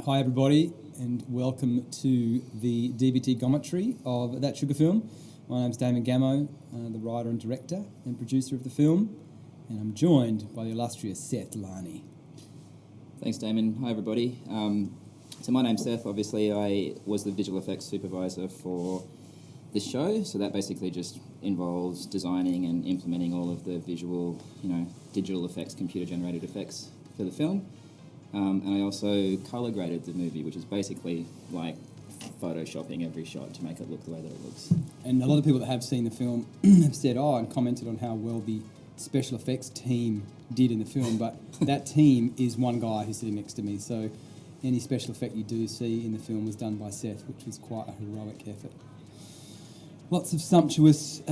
Hi everybody, and welcome to the DVT commentary of That Sugar Film. My name's Damon Gameau, the writer and director and producer of the film, and I'm joined by the illustrious Seth Larney. Thanks, Damon. Hi everybody. So my name's Seth. Obviously, I was the visual effects supervisor for this show, so that basically just involves designing and implementing all of the visual, digital effects, computer-generated effects for the film. And I also colour graded the movie, which is basically like photoshopping every shot to make it look the way that it looks. And a lot of people that have seen the film have said, and commented on how well the special effects team did in the film, but that team is one guy who's sitting next to me, so any special effect you do see in the film was done by Seth, which was quite a heroic effort. Lots of sumptuous,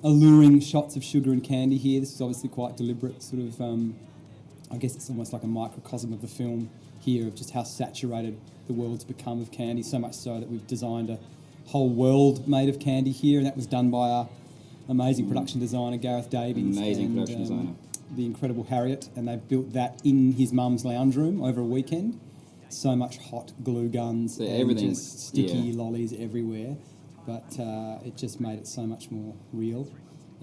alluring shots of sugar and candy here. This is obviously quite deliberate, sort of... I guess it's almost like a microcosm of the film here, of just how saturated the world's become of candy, so much so that we've designed a whole world made of candy here, and that was done by our amazing production designer, Gareth Davies. Amazing production designer. The incredible Harriet, and they've built that in his mum's lounge room over a weekend. So much hot glue guns and just sticky lollies everywhere, but it just made it so much more real.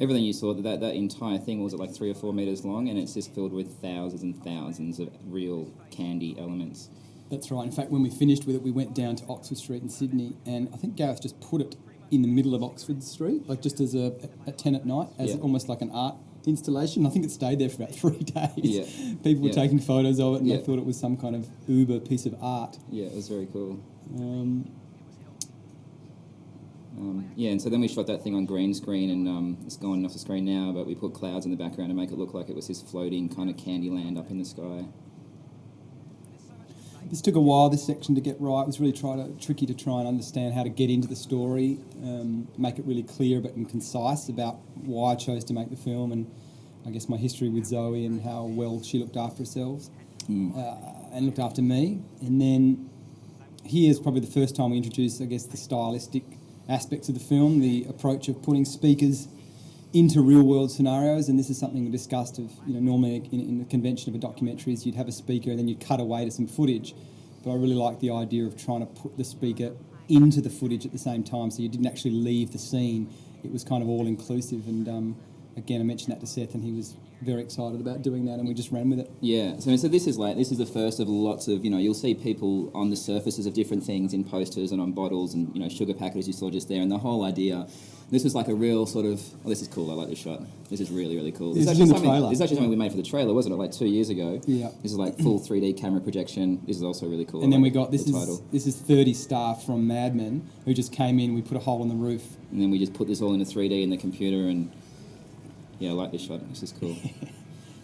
Everything you saw, that entire thing was like 3 or 4 metres long, and it's just filled with thousands and thousands of real candy elements. That's right. In fact, when we finished with it, we went down to Oxford Street in Sydney, and I think Gareth just put it in the middle of Oxford Street, like just as at 10 at night, as almost like an art installation. I think it stayed there for about 3 days. Yeah. People were taking photos of it, and they thought it was some kind of uber piece of art. Yeah, it was very cool. And so then we shot that thing on green screen, and it's gone off the screen now, but we put clouds in the background to make it look like it was this floating kind of candy land up in the sky. This took a while, this section, to get right. It was really tricky to try and understand how to get into the story, make it really clear but and concise about why I chose to make the film, and I guess my history with Zoe and how well she looked after herself and looked after me. And then here's probably the first time we introduced, I guess, the stylistic aspects of the film, the approach of putting speakers into real-world scenarios, and this is something we discussed of, normally in the convention of a documentary is you'd have a speaker and then you'd cut away to some footage, but I really like the idea of trying to put the speaker into the footage at the same time, so you didn't actually leave the scene. It was kind of all-inclusive, and again, I mentioned that to Seth, and he was very excited about doing that, and we just ran with it. Yeah, so this is the first of lots of, you'll see people on the surfaces of different things in posters and on bottles and, sugar packets you saw just there, and the whole idea, this was like a real sort of, this is cool, I like this shot. This is really, really cool. This is in the trailer. This is actually something we made for the trailer, wasn't it, like 2 years ago? Yeah. This is like full 3D camera projection. This is also really cool. And then we got, this is 30 staff from Mad Men who just came in, we put a hole in the roof. And then we just put this all into 3D in the computer, and yeah, I like this shot. This is cool.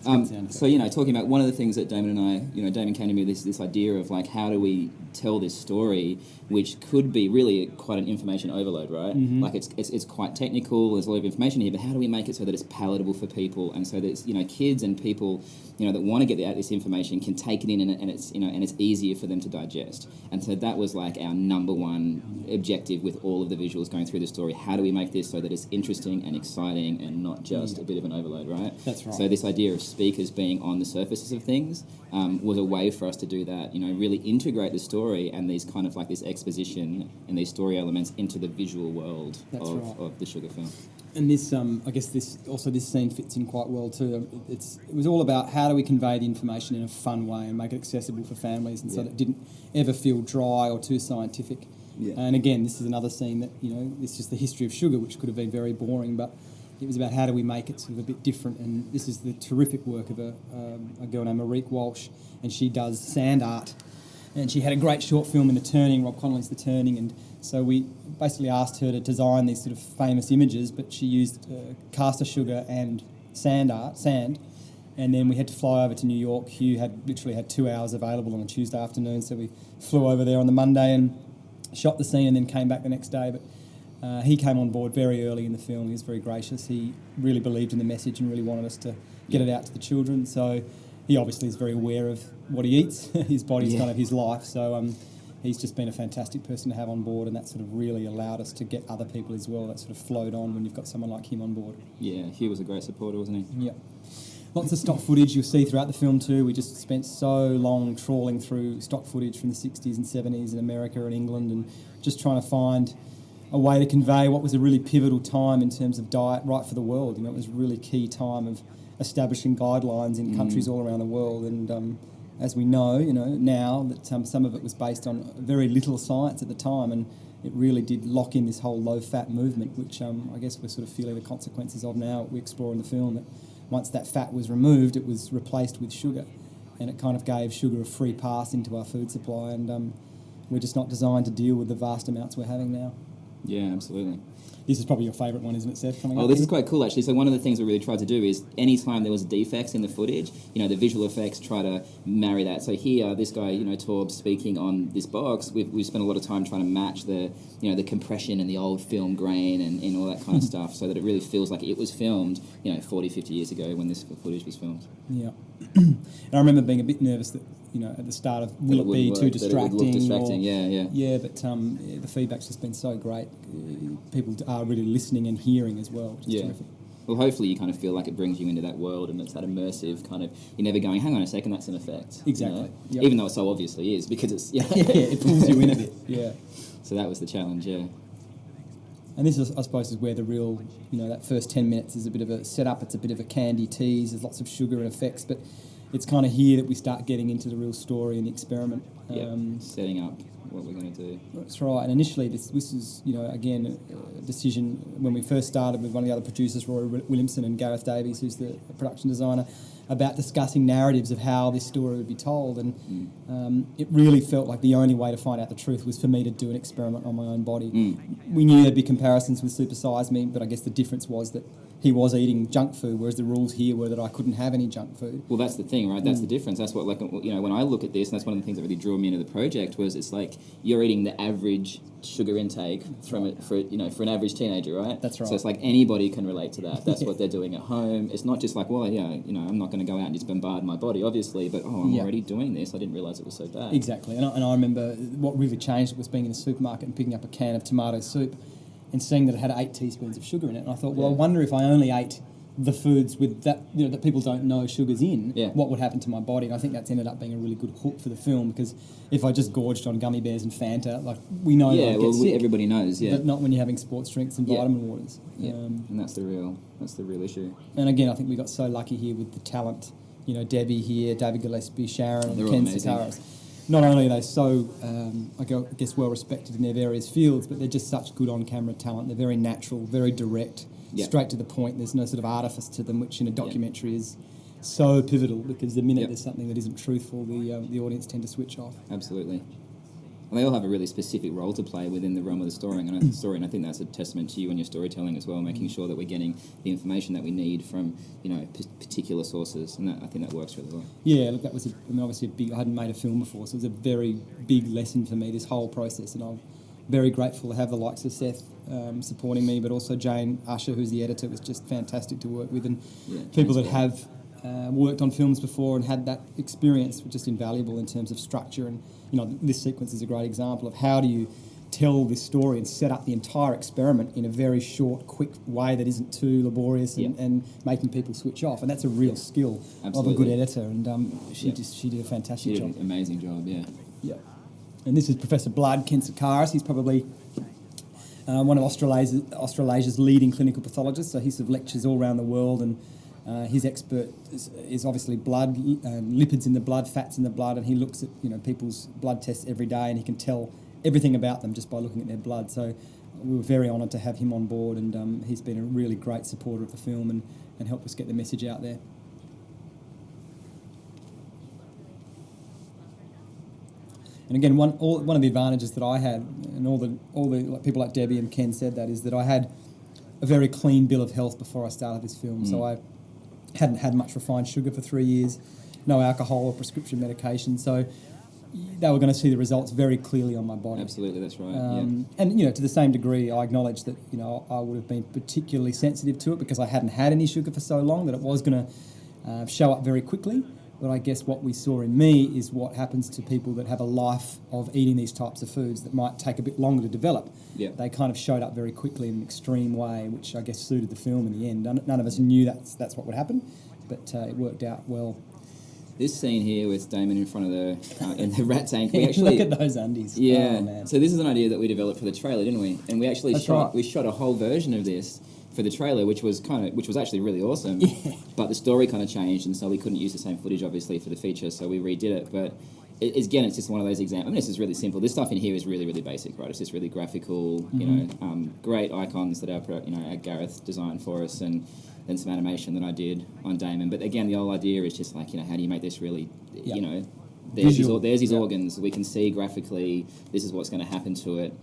Talking about one of the things that Damon and I, Damon came to me with this idea of like, how do we tell this story, which could be really quite an information overload, right? Mm-hmm. Like it's quite technical. There's a lot of information here, but how do we make it so that it's palatable for people, and so that kids and people that want to get this information can take it in, and it's and it's easier for them to digest. And so that was like our number one objective with all of the visuals going through the story. How do we make this so that it's interesting and exciting and not just a bit of an overload, right? That's right. So this idea of speakers being on the surfaces of things was a way for us to do that, really integrate the story and these kind of like this exposition and these story elements into the visual world of the sugar film. And this, I guess this scene fits in quite well too. It was all about how do we convey the information in a fun way and make it accessible for families, and so that it didn't ever feel dry or too scientific. Yeah. And again, this is another scene that, it's just the history of sugar, which could have been very boring, but it was about how do we make it sort of a bit different. And this is the terrific work of a girl named Marique Walsh, and she does sand art. And she had a great short film in The Turning, Rob Connolly's The Turning, and so we basically asked her to design these sort of famous images, but she used caster sugar and sand, and then we had to fly over to New York. Hugh literally had 2 hours available on a Tuesday afternoon, so we flew over there on the Monday and shot the scene and then came back the next day. But he came on board very early in the film. He was very gracious. He really believed in the message and really wanted us to get it out to the children, so he obviously is very aware of what he eats. His body's kind of his life, so he's just been a fantastic person to have on board, and that sort of really allowed us to get other people as well. That sort of flowed on when you've got someone like him on board. Yeah, Hugh was a great supporter, wasn't he? Yeah. Lots of stock footage you'll see throughout the film too. We just spent so long trawling through stock footage from the 60s and 70s in America and England, and just trying to find a way to convey what was a really pivotal time in terms of diet right for the world. You know, it was a really key time of establishing guidelines in countries all around the world. And as we know, you know, now that some of it was based on very little science at the time, and it really did lock in this whole low-fat movement, which I guess we're sort of feeling the consequences of now. We explore in the film that once that fat was removed, it was replaced with sugar, and it kind of gave sugar a free pass into our food supply, and we're just not designed to deal with the vast amounts we're having now. Yeah, absolutely. This is probably your favourite one, isn't it, Seth? Coming up This here? is quite cool, actually. So one of the things we really tried to do is any time there was defects in the footage, you know, the visual effects try to marry that. So here, this guy, you know, Torb, speaking on this box, we've spent a lot of time trying to match the, you know, the compression and the old film grain and all that kind of stuff, so that it really feels like it was filmed, you know, 40, 50 years ago when this footage was filmed. Yeah. And I remember being a bit nervous that, you know, at the start of, will it be too distracting? That it would look distracting, or, yeah, but the feedback's just been so great. People are really listening and hearing as well, which is terrific. Well, hopefully you kind of feel like it brings you into that world, and it's that immersive kind of, you're never going, hang on a second, that's an effect. Exactly. You know? Yep. Even though it so obviously is, because it's, Yeah, it pulls you in a bit, yeah. So that was the challenge, yeah. And this, is, I suppose, is where the real, you know, that first 10 minutes is a bit of a setup, it's a bit of a candy tease, there's lots of sugar and effects, but it's kind of here that we start getting into the real story and the experiment. Setting up what we're going to do. That's right. And initially, this is, you know, again, a decision when we first started with one of the other producers, Roy Williamson and Gareth Davies, who's the production designer, about discussing narratives of how this story would be told. And it really felt like the only way to find out the truth was for me to do an experiment on my own body. We knew there'd be comparisons with Super Size Me, but I guess the difference was that he was eating junk food, whereas the rules here were that I couldn't have any junk food. Well, that's the thing, right? That's the difference. That's what, like, you know, when I look at this, and that's one of the things that really drew me into the project, was it's like you're eating the average sugar intake from it for, you know, for an average teenager, right? That's right. So it's like anybody can relate to that. That's what they're doing at home. It's not just like, well, yeah, you know, I'm not going to go out and just bombard my body, obviously, but I'm already doing this. I didn't realise it was so bad. Exactly. And I remember what really changed was being in the supermarket and picking up a can of tomato soup and seeing that it had 8 teaspoons of sugar in it. And I thought, well, I wonder if I only ate the foods with that, you know, that people don't know sugar's in, what would happen to my body. And I think that's ended up being a really good hook for the film, because if I just gorged on gummy bears and Fanta, like, we know that I'd get sick, everybody knows, but not when you're having sports drinks and vitamin waters. And that's the real issue. And again, I think we got so lucky here with the talent, you know, Debbie here, David Gillespie, Sharon, and Ken Sitaris. Not only are they so, I guess, well respected in their various fields, but they're just such good on-camera talent. They're very natural, very direct, straight to the point. There's no sort of artifice to them, which in a documentary is so pivotal, because the minute there's something that isn't truthful, the audience tend to switch off. Absolutely. And they all have a really specific role to play within the realm of the story, and I think that's a testament to you and your storytelling as well, making sure that we're getting the information that we need from, you know, particular sources, and I think that works really well. Yeah, look, that was obviously a big. I hadn't made a film before, so it was a very big lesson for me, this whole process, and I'm very grateful to have the likes of Seth supporting me, but also Jane Usher, who's the editor, was just fantastic to work with, and people that have worked on films before and had that experience were just invaluable in terms of structure. And, you know, this sequence is a great example of how do you tell this story and set up the entire experiment in a very short, quick way that isn't too laborious and making people switch off. And that's a real skill of a good editor. And she did a fantastic job. An amazing job, Yeah. And this is Professor Blood, Ken Sitaris. He's probably one of Australasia's leading clinical pathologists. So he sort of lectures all around the world, and his expert is obviously blood, lipids in the blood, fats in the blood, and he looks at, you know, people's blood tests every day, and he can tell everything about them just by looking at their blood. So we were very honoured to have him on board, and he's been a really great supporter of the film and helped us get the message out there. And again, one of the advantages that I had, and all the people like Debbie and Ken said that, is that I had a very clean bill of health before I started this film. So I hadn't had much refined sugar for 3 years, no alcohol or prescription medication. So they were going to see the results very clearly on my body. Absolutely, that's right. And, you know, to the same degree, I acknowledge that, you know, I would have been particularly sensitive to it because I hadn't had any sugar for so long, that it was going to show up very quickly. But I guess what we saw in me is what happens to people that have a life of eating these types of foods that might take a bit longer to develop. They kind of showed up very quickly in an extreme way, which I guess suited the film in the end. None of us knew that's what would happen. but it worked out well. This scene here with Damon in front of the in the rat tank, we actually look at those undies. Yeah. Oh, man. So this is an idea that we developed for the trailer, didn't we? And we actually we shot a whole version of this for the trailer, which was actually really awesome. Yeah. But the story kind of changed, and so we couldn't use the same footage, obviously, for the feature. So we redid it. But again, it's just one of those examples. I mean, this is really simple. This stuff in here is really, really basic, right? It's just really graphical. You know, great icons that our Gareth designed for us, and then some animation that I did on Damon. But again, the whole idea is just like, how do you make this really, there's his organs. We can see graphically this is what's going to happen to it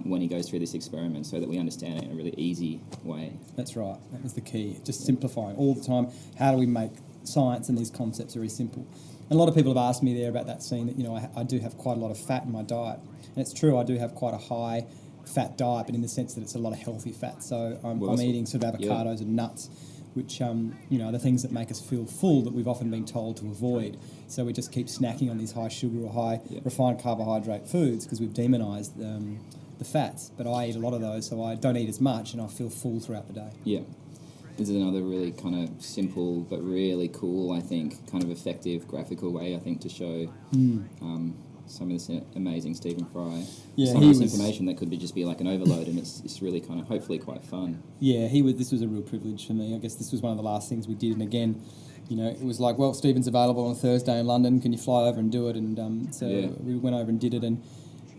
when he goes through this experiment, so that we understand it in a really easy way. That's right. That was the key. Just simplifying all the time. How do we make science and these concepts very simple? And a lot of people have asked me there about that scene that, I do have quite a lot of fat in my diet. And it's true, I do have quite a high fat diet, but in the sense that it's a lot of healthy fat. So I'm eating sort of avocados and nuts, which, are the things that make us feel full that we've often been told to avoid. So we just keep snacking on these high sugar or high refined carbohydrate foods because we've demonised the fats. But I eat a lot of those, so I don't eat as much and I feel full throughout the day. Yeah. This is another really kind of simple but really cool, I think, kind of effective graphical way, I think, to show some of this amazing Stephen Fry. Yeah, some of this information that could just be like an overload, and it's really kind of hopefully quite fun. Yeah, this was a real privilege for me. I guess this was one of the last things we did, and again, it was like, well, Stephen's available on a Thursday in London, can you fly over and do it? And we went over and did it, and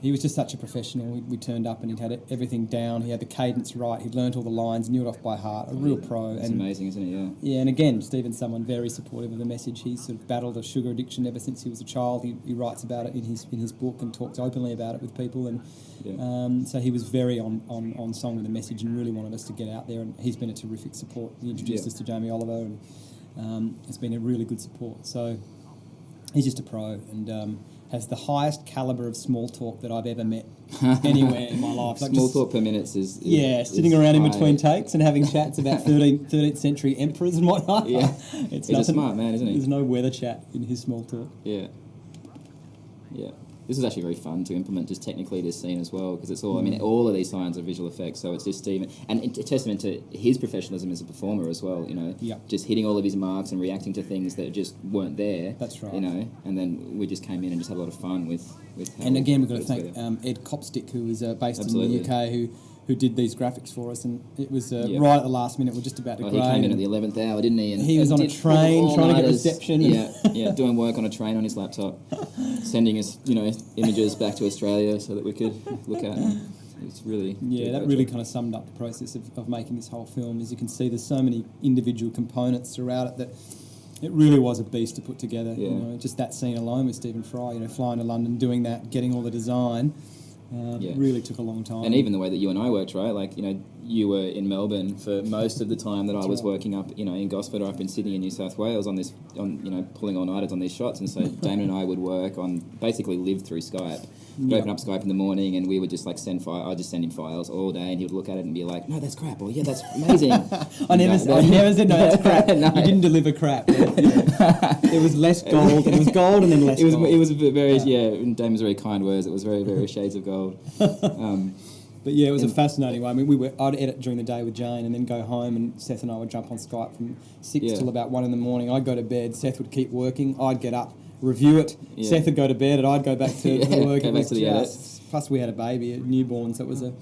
he was just such a professional. We turned up and he'd had everything down. He had the cadence right. He'd learnt all the lines, knew it off by heart. A real pro. It's amazing, isn't it? Yeah. Yeah, and again, Stephen's someone very supportive of the message. He's sort of battled a sugar addiction ever since he was a child. He writes about it in his book and talks openly about it with people. And so he was very on song with the message and really wanted us to get out there. And he's been a terrific support. He introduced us to Jamie Oliver, and it's been a really good support. So he's just a pro, and has the highest calibre of small talk that I've ever met anywhere in my life. Small talk per minute is sitting around in between takes and having chats about 13th century emperors and whatnot. Yeah, he's a smart man, isn't he? There's no weather chat in his small talk. Yeah. This is actually very fun to implement, just technically, this scene as well, because it's all, all of these signs are visual effects, so it's just Stephen, and a testament to his professionalism as a performer as well, just hitting all of his marks and reacting to things that just weren't there. That's right. And then we just came in and just had a lot of fun with how. And again, we've got to thank Ed Copstick, who was based in the UK, who did these graphics for us, and it was right at the last minute. We're just about to grade. He came in at the 11th hour, didn't he? And he was on a train trying to get reception. Doing work on a train on his laptop, sending us, images back to Australia so that we could look at. It's really that really kind of summed up the process of making this whole film. As you can see, there's so many individual components throughout it that it really was a beast to put together. Yeah. Just that scene alone with Stephen Fry, flying to London, doing that, getting all the design. It really took a long time. And even the way that you and I worked, right? Like, you were in Melbourne for most of the time that I was working up, in Gosford or up in Sydney and New South Wales pulling all-nighters on these shots. And so Damon and I would work on, basically live through Skype. We'd open up Skype in the morning and we would just I'd just send him files all day and he would look at it and be like, no, that's crap, or yeah, that's amazing. I never said no, that's crap. No. You didn't deliver crap. It was less gold. It was gold and then less gold. It was very, in Damon's very kind words, it was very, very shades of gold. But yeah, it was a fascinating one. I'd edit during the day with Jane and then go home, and Seth and I would jump on Skype from 6 till about 1 in the morning. I'd go to bed, Seth would keep working, I'd get up, review it, Seth would go to bed and I'd go back to work. Go back to the edit. Plus we had a baby, a newborn, so it was a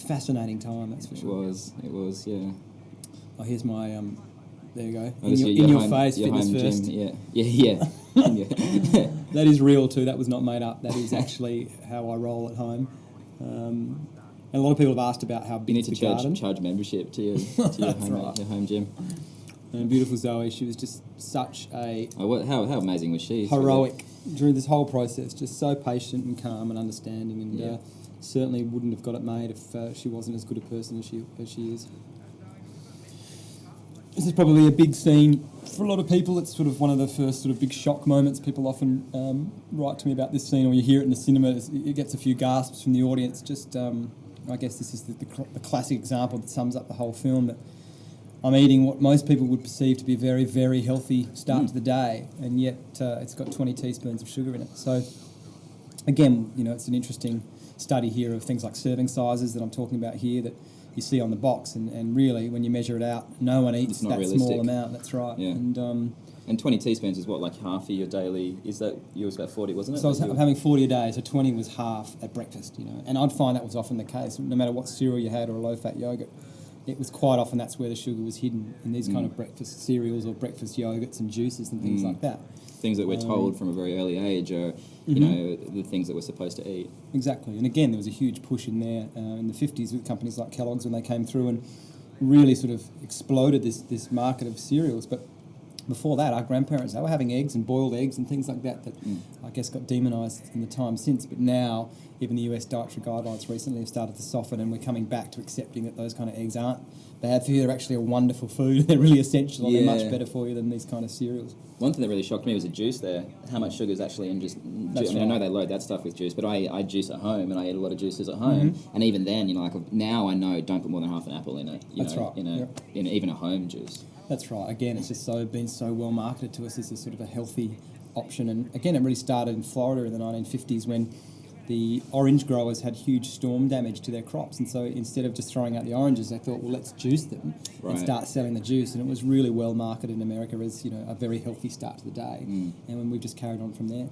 fascinating time, that's for sure. It was, yeah. Oh, here's my, there you go. In your face, fitness first. Gym. Yeah. That is real too, that was not made up. That is actually how I roll at home. And a lot of people have asked about how big the garden. You need to charge membership to your home gym. And beautiful Zoe, she was just such a... how amazing was she? Heroic during this whole process, just so patient and calm and understanding, and certainly wouldn't have got it made if she wasn't as good a person as she is. This is probably a big scene for a lot of people. It's sort of one of the first sort of big shock moments. People often write to me about this scene, or you hear it in the cinema. It gets a few gasps from the audience. Just, I guess this is the classic example that sums up the whole film, that I'm eating what most people would perceive to be a very, very healthy start to the day, and yet it's got 20 teaspoons of sugar in it. So, again, it's an interesting study here of things like serving sizes that I'm talking about here, that you see on the box, and really, when you measure it out, no one eats that realistic. small amount. That's right. Yeah. And 20 teaspoons is what, like half of your daily? Is that yours about 40, wasn't it? so I'm having 40 a day, so 20 was half at breakfast, you know. And I'd find that was often the case, no matter what cereal you had or a low-fat yogurt. It was quite often that's where the sugar was hidden in these kind of breakfast cereals or breakfast yogurts and juices and things like that. Things that we're told from a very early age are, you know, the things that we're supposed to eat. Exactly. And again, there was a huge push in there in the 50s with companies like Kellogg's when they came through and really sort of exploded this market of cereals. But before that, our grandparents, they were having eggs and boiled eggs and things like that I guess got demonised in the time since. But now, even the US dietary guidelines recently have started to soften, and we're coming back to accepting that those kind of eggs aren't bad for you. They're actually a wonderful food. They're really essential, and they're much better for you than these kind of cereals. One thing that really shocked me was the juice there. How much sugar is actually in just juice. I mean, I know they load that stuff with juice, but I juice at home, and I eat a lot of juices at home. And even then, you know, like now I know don't put more than half an apple in it. That's right. In even a home juice. That's right. Again, it's just been so well marketed to us as a sort of a healthy option. And again, it really started in Florida in the 1950s when the orange growers had huge storm damage to their crops. And so instead of just throwing out the oranges, they thought, well, let's juice them and start selling the juice. And it was really well marketed in America as, you know, a very healthy start to the day. And we've just carried on from there.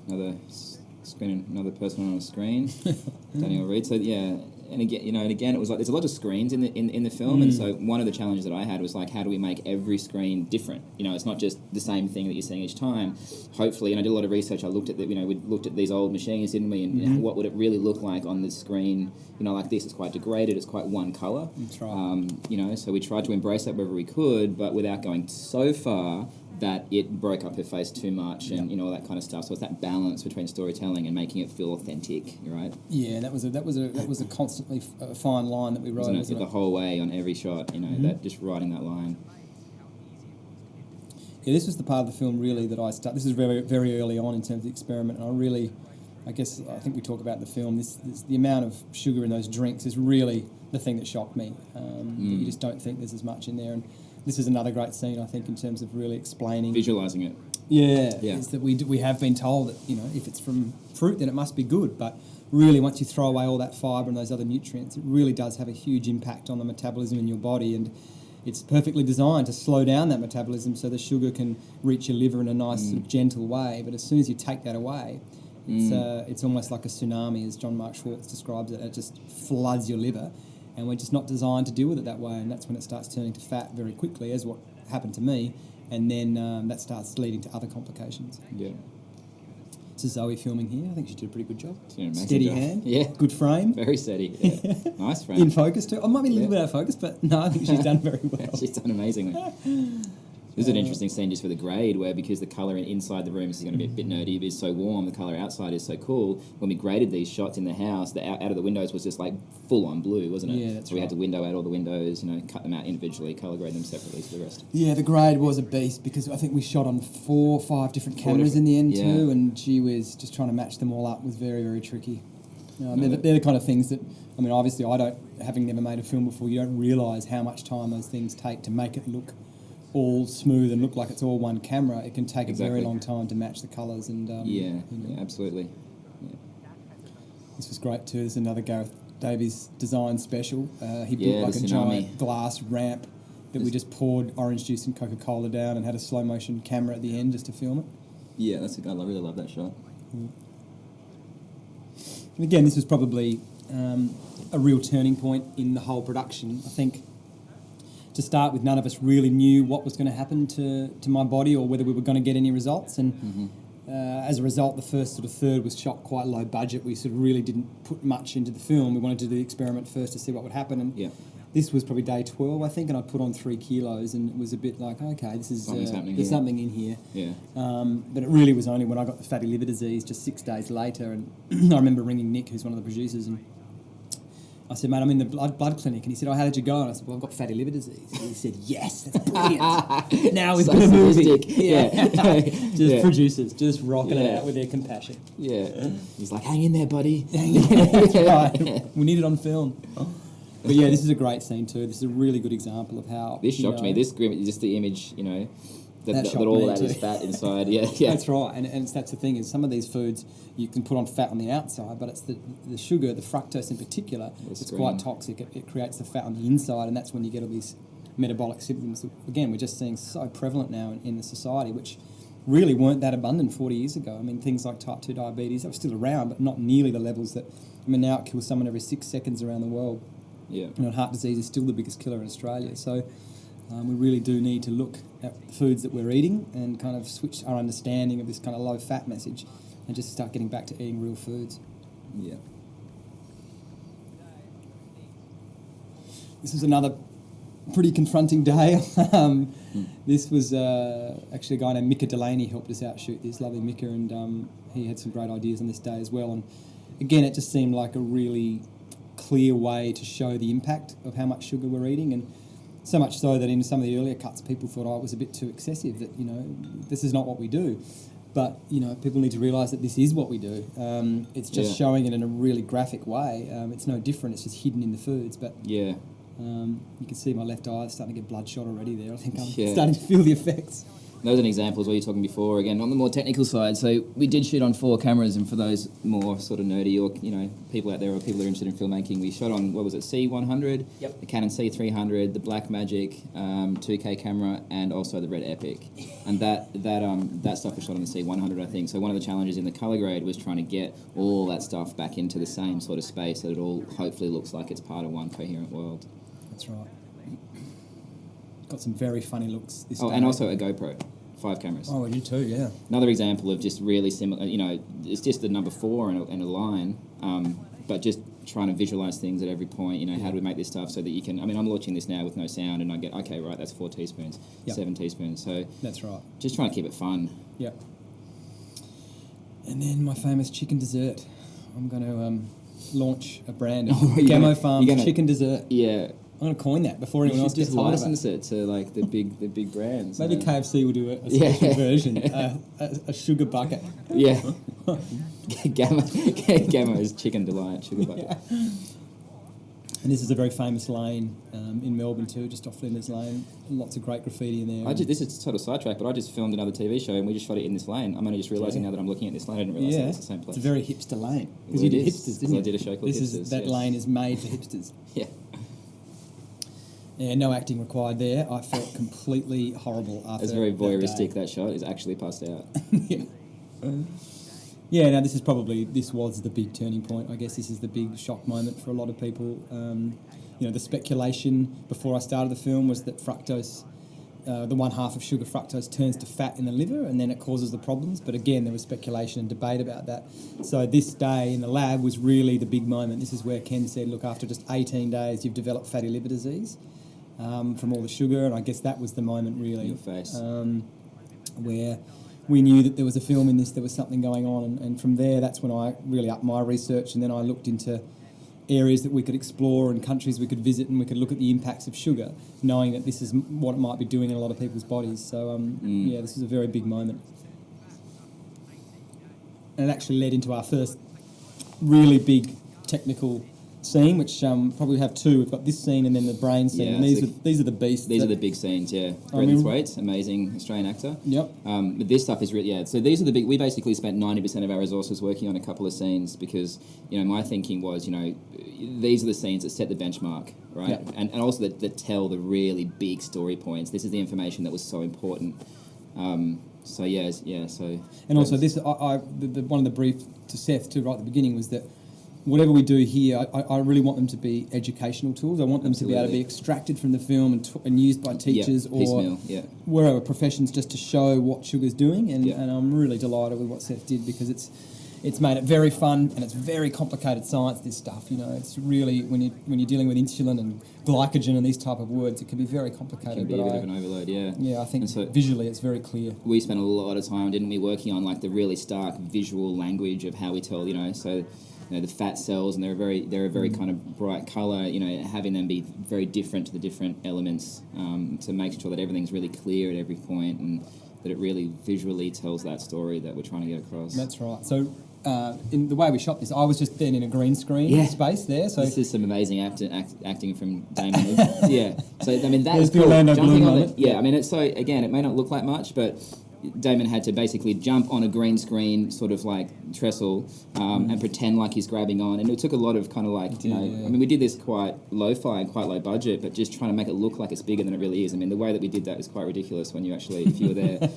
Another person on a screen. Daniel Reed. So yeah. And again, it was like there's a lot of screens in the film, and so one of the challenges that I had was like, how do we make every screen different? You know, it's not just the same thing that you're seeing each time. Hopefully, and I did a lot of research. I looked at we looked at these old machines, didn't we? And you know, what would it really look like on the screen? You know, like this, it's quite degraded. It's quite one color. That's right. You know, so we tried to embrace that wherever we could, but without going so far that it broke up her face too much, and you know, all that kind of stuff. So it's that balance between storytelling and making it feel authentic, right? Yeah, that was a constantly fine line that we wrote. Wasn't it? The whole way on every shot, you know, that just writing that line. Yeah, this was the part of the film really that I started. This is very, very early on in terms of the experiment, and I think we talk about the film. This the amount of sugar in those drinks is really the thing that shocked me. That you just don't think there's as much in there, and this is another great scene, I think, in terms of really explaining... Visualising it. Yeah. Is that we have been told that, you know, if it's from fruit, then it must be good. But really, once you throw away all that fibre and those other nutrients, it really does have a huge impact on the metabolism in your body. And it's perfectly designed to slow down that metabolism so the sugar can reach your liver in a nice, sort of gentle way. But as soon as you take that away, it's almost like a tsunami, as John Mark Schwartz describes it. It just floods your liver. And we're just not designed to deal with it that way, and that's when it starts turning to fat very quickly, as what happened to me, and then that starts leading to other complications. Yeah. This is Zoe filming here. I think she did a pretty good job. She did an amazing Steady job. hand. Yeah. Good frame. Very steady. Yeah. Nice frame. In focus too. I might be a little bit out of focus, but no, I think she's done very well. She's done amazingly. This is an interesting scene just for the grade, where because the colour inside the room is going to be a bit nerdy, but it's so warm, the colour outside is so cool. When we graded these shots in the house, the out of the windows was just like full on blue, wasn't it? Yeah, that's so we had to window out all the windows, you know, cut them out individually, colour grade them separately for the rest. Yeah, the grade was a beast because I think we shot on 4 or 5 different cameras in the end too, and gee whiz, just trying to match them all up was very, very tricky. They're the kind of things that, I mean, obviously having never made a film before, you don't realise how much time those things take to make it look all smooth and look like it's all one camera. It can take a very long time to match the colours. And yeah, absolutely. Yeah. This was great too. There's another Gareth Davies design special. He built like a giant glass ramp that we just poured orange juice and Coca-Cola down and had a slow motion camera at the end just to film it. Yeah, I really love that shot. And again, this was probably a real turning point in the whole production. I think to start with, none of us really knew what was going to happen to my body or whether we were going to get any results. And as a result, the first sort of third was shot quite low budget. We sort of really didn't put much into the film. We wanted to do the experiment first to see what would happen. And this was probably day 12, I think, and I put on 3 kilos, and it was a bit like, okay, this is there's something in here. Yeah. But it really was only when I got the fatty liver disease just 6 days later, and I remember ringing Nick, who's one of the producers, and I said, mate, I'm in the blood clinic. And he said, oh, how did you go? And I said, well, I've got fatty liver disease. And he said, yes, that's brilliant. Now we've got a movie. Yeah. Producers just rocking it out with their compassion. Yeah. He's like, hang in there, buddy. That's right. We need it on film. But yeah, this is a great scene too. This is a really good example of how... This shocked me. This, just the image, you know, That all that is fat inside. Yeah. That's right, and that's the thing is some of these foods you can put on fat on the outside, but it's the sugar, the fructose in particular, it's quite toxic. It creates the fat on the inside, and that's when you get all these metabolic symptoms that, again, we're just seeing so prevalent now in the society, which really weren't that abundant 40 years ago. I mean, things like type 2 diabetes, that was still around, but not nearly the levels that, I mean, now it kills someone every 6 seconds around the world. Yeah. Heart disease is still the biggest killer in Australia. So we really do need to look at the foods that we're eating and kind of switch our understanding of this kind of low-fat message and just start getting back to eating real foods. Yeah. This was another pretty confronting day. This was actually a guy named Mika Delaney helped us out shoot this, lovely Mika, and he had some great ideas on this day as well. And again, it just seemed like a really clear way to show the impact of how much sugar we're eating, and so much so that in some of the earlier cuts people thought, it was a bit too excessive, that, this is not what we do. But, people need to realise that this is what we do. It's just showing it in a really graphic way. It's no different, it's just hidden in the foods. But you can see my left eye starting to get bloodshot already there. I think I'm starting to feel the effects. Those are an example of what you were talking before, again, on the more technical side. So we did shoot on 4 cameras, and for those more sort of nerdy or, people out there or people who are interested in filmmaking, we shot on, C100, the Canon C300, the Blackmagic 2K camera, and also the Red Epic. And that stuff was shot on the C100, I think. So one of the challenges in the colour grade was trying to get all that stuff back into the same sort of space so that it all hopefully looks like it's part of one coherent world. That's right. Got some very funny looks this day. And also a GoPro. 5 cameras. Oh, you too, yeah. Another example of just really similar, it's just the number 4 and a line, but just trying to visualise things at every point, how do we make this stuff so that you can, I'm launching this now with no sound and I get, okay, right, that's 4 teaspoons, 7 teaspoons, so... That's right. Just trying to keep it fun. Yep. And then my famous chicken dessert. I'm going to launch a brand of Gameau Farm chicken dessert. Yeah. I'm going to coin that before anyone else gets hold of it. License it to like the big brands. Maybe KFC will do a special version, a sugar bucket. Yeah, Gameau's Chicken Delight sugar bucket. Yeah. And this is a very famous lane in Melbourne too, just off Flinders Lane. Lots of great graffiti in there. This is a total sidetrack, but I just filmed another TV show and we just shot it in this lane. I'm only just realising now that I'm looking at this lane, I didn't realise that it's the same place. It's a very hipster lane. Because you did hipsters, didn't you? I did a show called Hipsters. That lane is made for hipsters. Yeah. Yeah, no acting required there. I felt completely horrible after. It's very voyeuristic, that shot. It's actually passed out. Yeah, no, this was the big turning point. I guess this is the big shock moment for a lot of people. The speculation before I started the film was that fructose, the one half of sugar fructose, turns to fat in the liver and then it causes the problems. But again, there was speculation and debate about that. So this day in the lab was really the big moment. This is where Ken said, look, after just 18 days, you've developed fatty liver disease. From all the sugar, and I guess that was the moment really your face. Where we knew that there was a film in this, there was something going on, and from there that's when I really upped my research, and then I looked into areas that we could explore and countries we could visit, and we could look at the impacts of sugar, knowing that this is what it might be doing in a lot of people's bodies. So this is a very big moment, and it actually led into our first really big technical scene, which probably have 2. We've got this scene and then the brain scene. Yeah, and these are the beasts. These are the big scenes, yeah. Brendan Thwaites, amazing Australian actor. Yep. But this stuff is really, so these are the big, we basically spent 90% of our resources working on a couple of scenes because, my thinking was, these are the scenes that set the benchmark, right? Yep. And also that tell the really big story points. This is the information that was so important. And also this, one of the briefs to Seth too right at the beginning was that whatever we do here, I really want them to be educational tools. I want them to be able to be extracted from the film and used by teachers or wherever professions, just to show what sugar's doing. And I'm really delighted with what Seth did because it's made it very fun and it's very complicated science, this stuff. It's really, when you're dealing with insulin and glycogen and these type of words, it can be very complicated. It can be a bit of an overload, Yeah, I think visually it's very clear. We spent a lot of time, didn't we, working on like the really stark visual language of how we tell, so... the fat cells, and they're a very kind of bright colour. Having them be very different to the different elements to make sure that everything's really clear at every point, and that it really visually tells that story that we're trying to get across. That's right. So in the way we shot this, I was just then in a green screen space there. So this is some amazing acting from Damon. Yeah. So I mean, that There's is the cool. Orlando Jumping Bloom on moment. it. Yeah. I mean, it's so again, it may not look like much, but Damon had to basically jump on a green screen sort of like trestle and pretend like he's grabbing on, and it took a lot of kind of like I mean, we did this quite lo-fi and quite low budget, but just trying to make it look like it's bigger than it really is. I mean, the way that we did that is quite ridiculous when you actually, if you were there.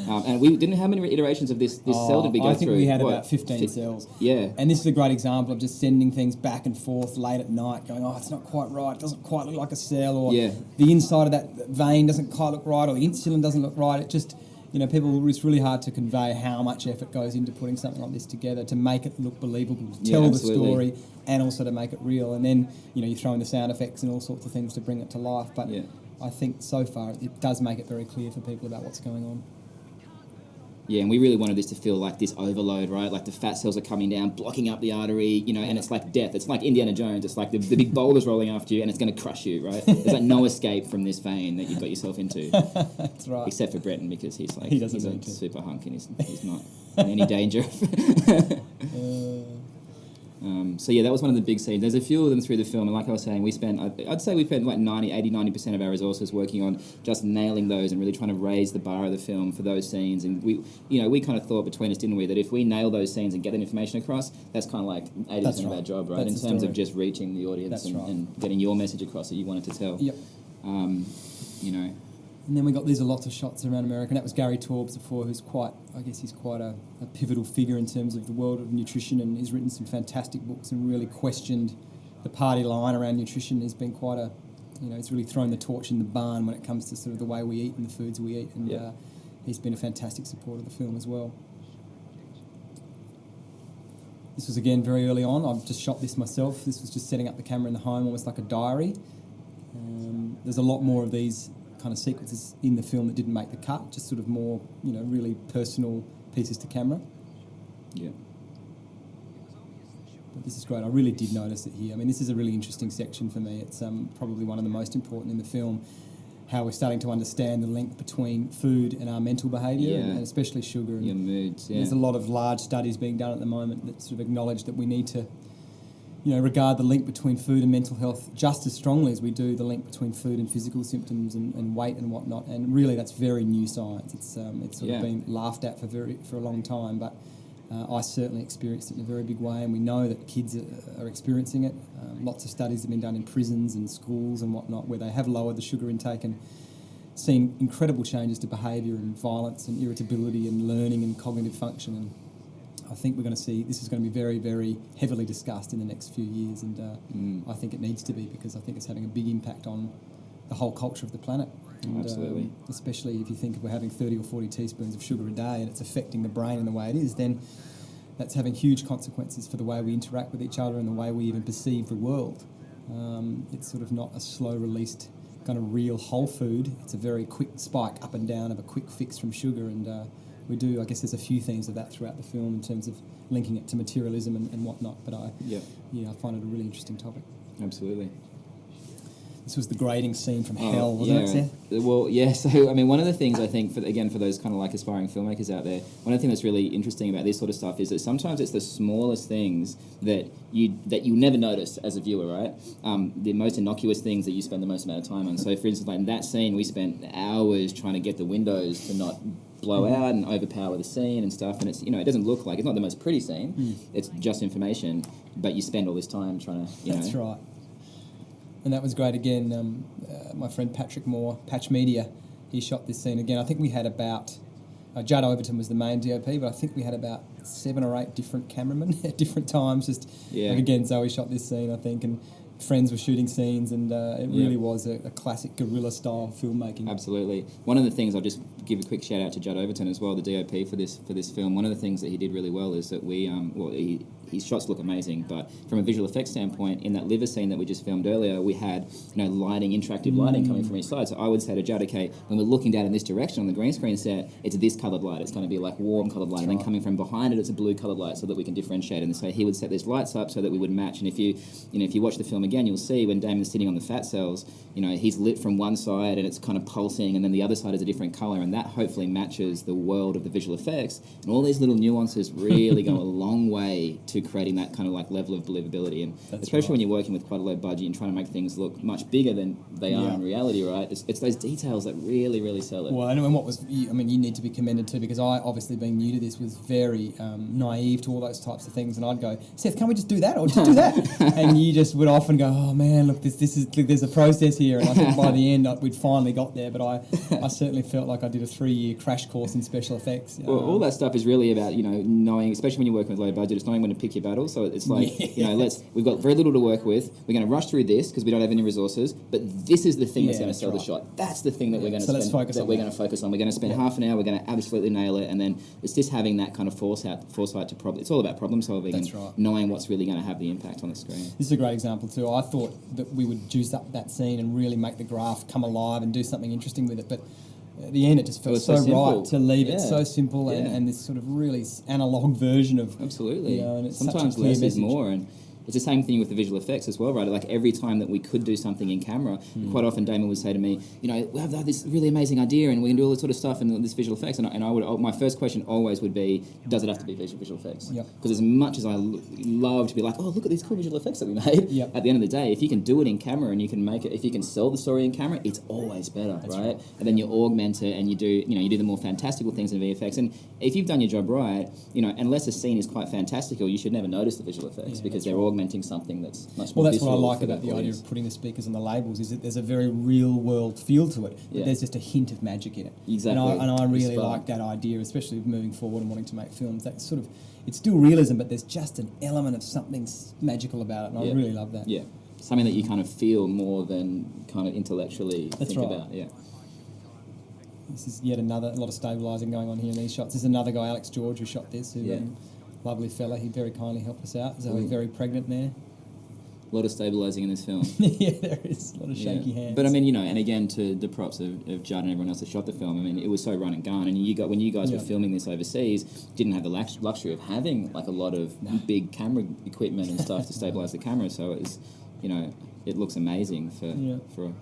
And we didn't how many iterations of this cell did we go through? I think we had about 15 cells. Yeah. And this is a great example of just sending things back and forth late at night, going, oh, it's not quite right, it doesn't quite look like a cell, or the inside of that vein doesn't quite look right, or the insulin doesn't look right. It just, it's really hard to convey how much effort goes into putting something like this together to make it look believable, to tell the story, and also to make it real. And then, you throw in the sound effects and all sorts of things to bring it to life. But I think so far it does make it very clear for people about what's going on. Yeah, and we really wanted this to feel like this overload, right? Like the fat cells are coming down, blocking up the artery, and it's like death. It's like Indiana Jones. It's like the big boulder's rolling after you and it's going to crush you, right? There's like no escape from this vein that you've got yourself into. That's right. Except for Breton, because he's a super hunk and he's not in any danger. So yeah, that was one of the big scenes. There's a few of them through the film, and like I was saying, I'd say we spent like 90% of our resources working on just nailing those and really trying to raise the bar of the film for those scenes. And we kind of thought between us, didn't we, that if we nail those scenes and get that information across, that's kind of like 80% of our job, right? That's in terms of just reaching the audience and getting your message across that you wanted to tell. Yep. And then there's lots of shots around America, and that was Gary Taubes before, who's quite a pivotal figure in terms of the world of nutrition, and he's written some fantastic books and really questioned the party line around nutrition. He's been quite it's really thrown the torch in the barn when it comes to sort of the way we eat and the foods we eat, and he's been a fantastic supporter of the film as well. This was again very early on. I've just shot this myself. This was just setting up the camera in the home, almost like a diary. There's a lot more of these kind of sequences in the film that didn't make the cut, just sort of more, really personal pieces to camera. Yeah. But this is great. I really did notice it here. I mean, this is a really interesting section for me. It's probably one of the most important in the film, how we're starting to understand the link between food and our mental behaviour, and especially sugar. And your moods, There's a lot of large studies being done at the moment that sort of acknowledge that we need to regard the link between food and mental health just as strongly as we do the link between food and physical symptoms and weight and whatnot. And really, that's very new science. It's sort of been laughed at for a long time, but I certainly experienced it in a very big way, and we know that kids are experiencing it. Lots of studies have been done in prisons and schools and whatnot, where they have lowered the sugar intake and seen incredible changes to behaviour and violence and irritability and learning and cognitive function. And I think we're going to see this is going to be very, very heavily discussed in the next few years, and I think it needs to be, because I think it's having a big impact on the whole culture of the planet. And, absolutely. Especially if you think if we're having 30 or 40 teaspoons of sugar a day and it's affecting the brain in the way it is, then that's having huge consequences for the way we interact with each other and the way we even perceive the world. It's sort of not a slow-released kind of real whole food. It's a very quick spike up and down of a quick fix from sugar, and I guess there's a few themes of that throughout the film in terms of linking it to materialism and whatnot, but I find it a really interesting topic. Absolutely. This was the grading scene from hell, wasn't it, Seth? Well, yeah, so, I mean, one of the things I think, for those kind of like aspiring filmmakers out there, one of the things that's really interesting about this sort of stuff is that sometimes it's the smallest things that you never notice as a viewer, right? The most innocuous things that you spend the most amount of time on. So, for instance, like in that scene, we spent hours trying to get the windows to not blow out and overpower the scene and stuff, and it's it doesn't look like, it's not the most pretty scene, it's just information, but you spend all this time trying to, That's right. And that was great again. My friend Patrick Moore, Patch Media, he shot this scene again. I think we had about, Judd Overton was the main DOP, but I think we had about 7 or 8 different cameramen at different times. Like again, Zoe shot this scene, I think, and friends were shooting scenes, and it really was a classic guerrilla-style filmmaking. Absolutely. One of the things, I'll just give a quick shout-out to Judd Overton as well, the DOP for this film. One of the things that he did really well is that he his shots look amazing, but from a visual effects standpoint, in that liver scene that we just filmed earlier, we had lighting, interactive lighting coming from each side. So I would say to Judd, okay, when we're looking down in this direction on the green screen set, it's this coloured light. It's going to be like warm coloured light, and then coming from behind it, it's a blue coloured light, so that we can differentiate. And so he would set these lights up so that we would match. And if you watch the film again, you'll see when Damon's sitting on the fat cells, he's lit from one side and it's kind of pulsing, and then the other side is a different colour, and that hopefully matches the world of the visual effects. And all these little nuances really go a long way to creating that kind of like level of believability. And especially when you're working with quite a low budget and trying to make things look much bigger than they are in reality, right? It's those details that really, really sell it. Well, and what was, you need to be commended too, because I, obviously being new to this, was very naive to all those types of things, and I'd go, Seth, can't we just do that, or just do that? And you just would often go, oh man, look, there's a process here, and I think by the end we'd finally got there, but I certainly felt like I did a 3-year crash course in special effects. Well, all that stuff is really about, knowing, especially when you're working with low budget, it's knowing when to pick your battles. So it's like, we've got very little to work with. We're going to rush through this because we don't have any resources, but this is the thing that's going to sell the shot. That's the thing that we're going to focus on. We're going to spend half an hour, we're going to absolutely nail it, and then it's just having that kind of foresight to problem. It's all about problem solving and knowing what's really going to have the impact on the screen. This is a great example too. I thought that we would juice up that scene and really make the graph come alive and do something interesting with it, but at the end it just felt so right to leave it so simple and this sort of really analog version of... Absolutely. And it's sometimes such a clear less message. is more, and it's the same thing with the visual effects as well, right? Like every time that we could do something in camera, quite often Damon would say to me, we have this really amazing idea and we can do all this sort of stuff and this visual effects. And I would, my first question always would be, does it have to be visual effects? Because as much as I love to be like, oh, look at these cool visual effects that we made, at the end of the day, if you can do it in camera and you can make it, if you can sell the story in camera, it's always better, right? And then you augment it and you do the more fantastical things in VFX. And if you've done your job right, unless a scene is quite fantastical, you should never notice the visual effects because they're augmenting something that's much more. Well, that's what I like about the idea of putting the speakers on the labels, is that there's a very real world feel to it, but there's just a hint of magic in it. Exactly. And I really like that idea, especially moving forward and wanting to make films. That sort of, it's still realism, but there's just an element of something magical about it, and I really love that. Yeah, something that you kind of feel more than kind of intellectually think about. Yeah. This is yet a lot of stabilising going on here in these shots. There's another guy, Alex George, who shot this. Lovely fella. He very kindly helped us out. Zoe very pregnant there. A lot of stabilising in this film. Yeah, there is. A lot of shaky hands. But I mean, and again, to the props of Judd and everyone else that shot the film, I mean, it was so run and gun. And when you guys were filming this overseas, didn't have the luxury of having like a lot of big camera equipment and stuff to stabilise the camera. So it was, it looks amazing for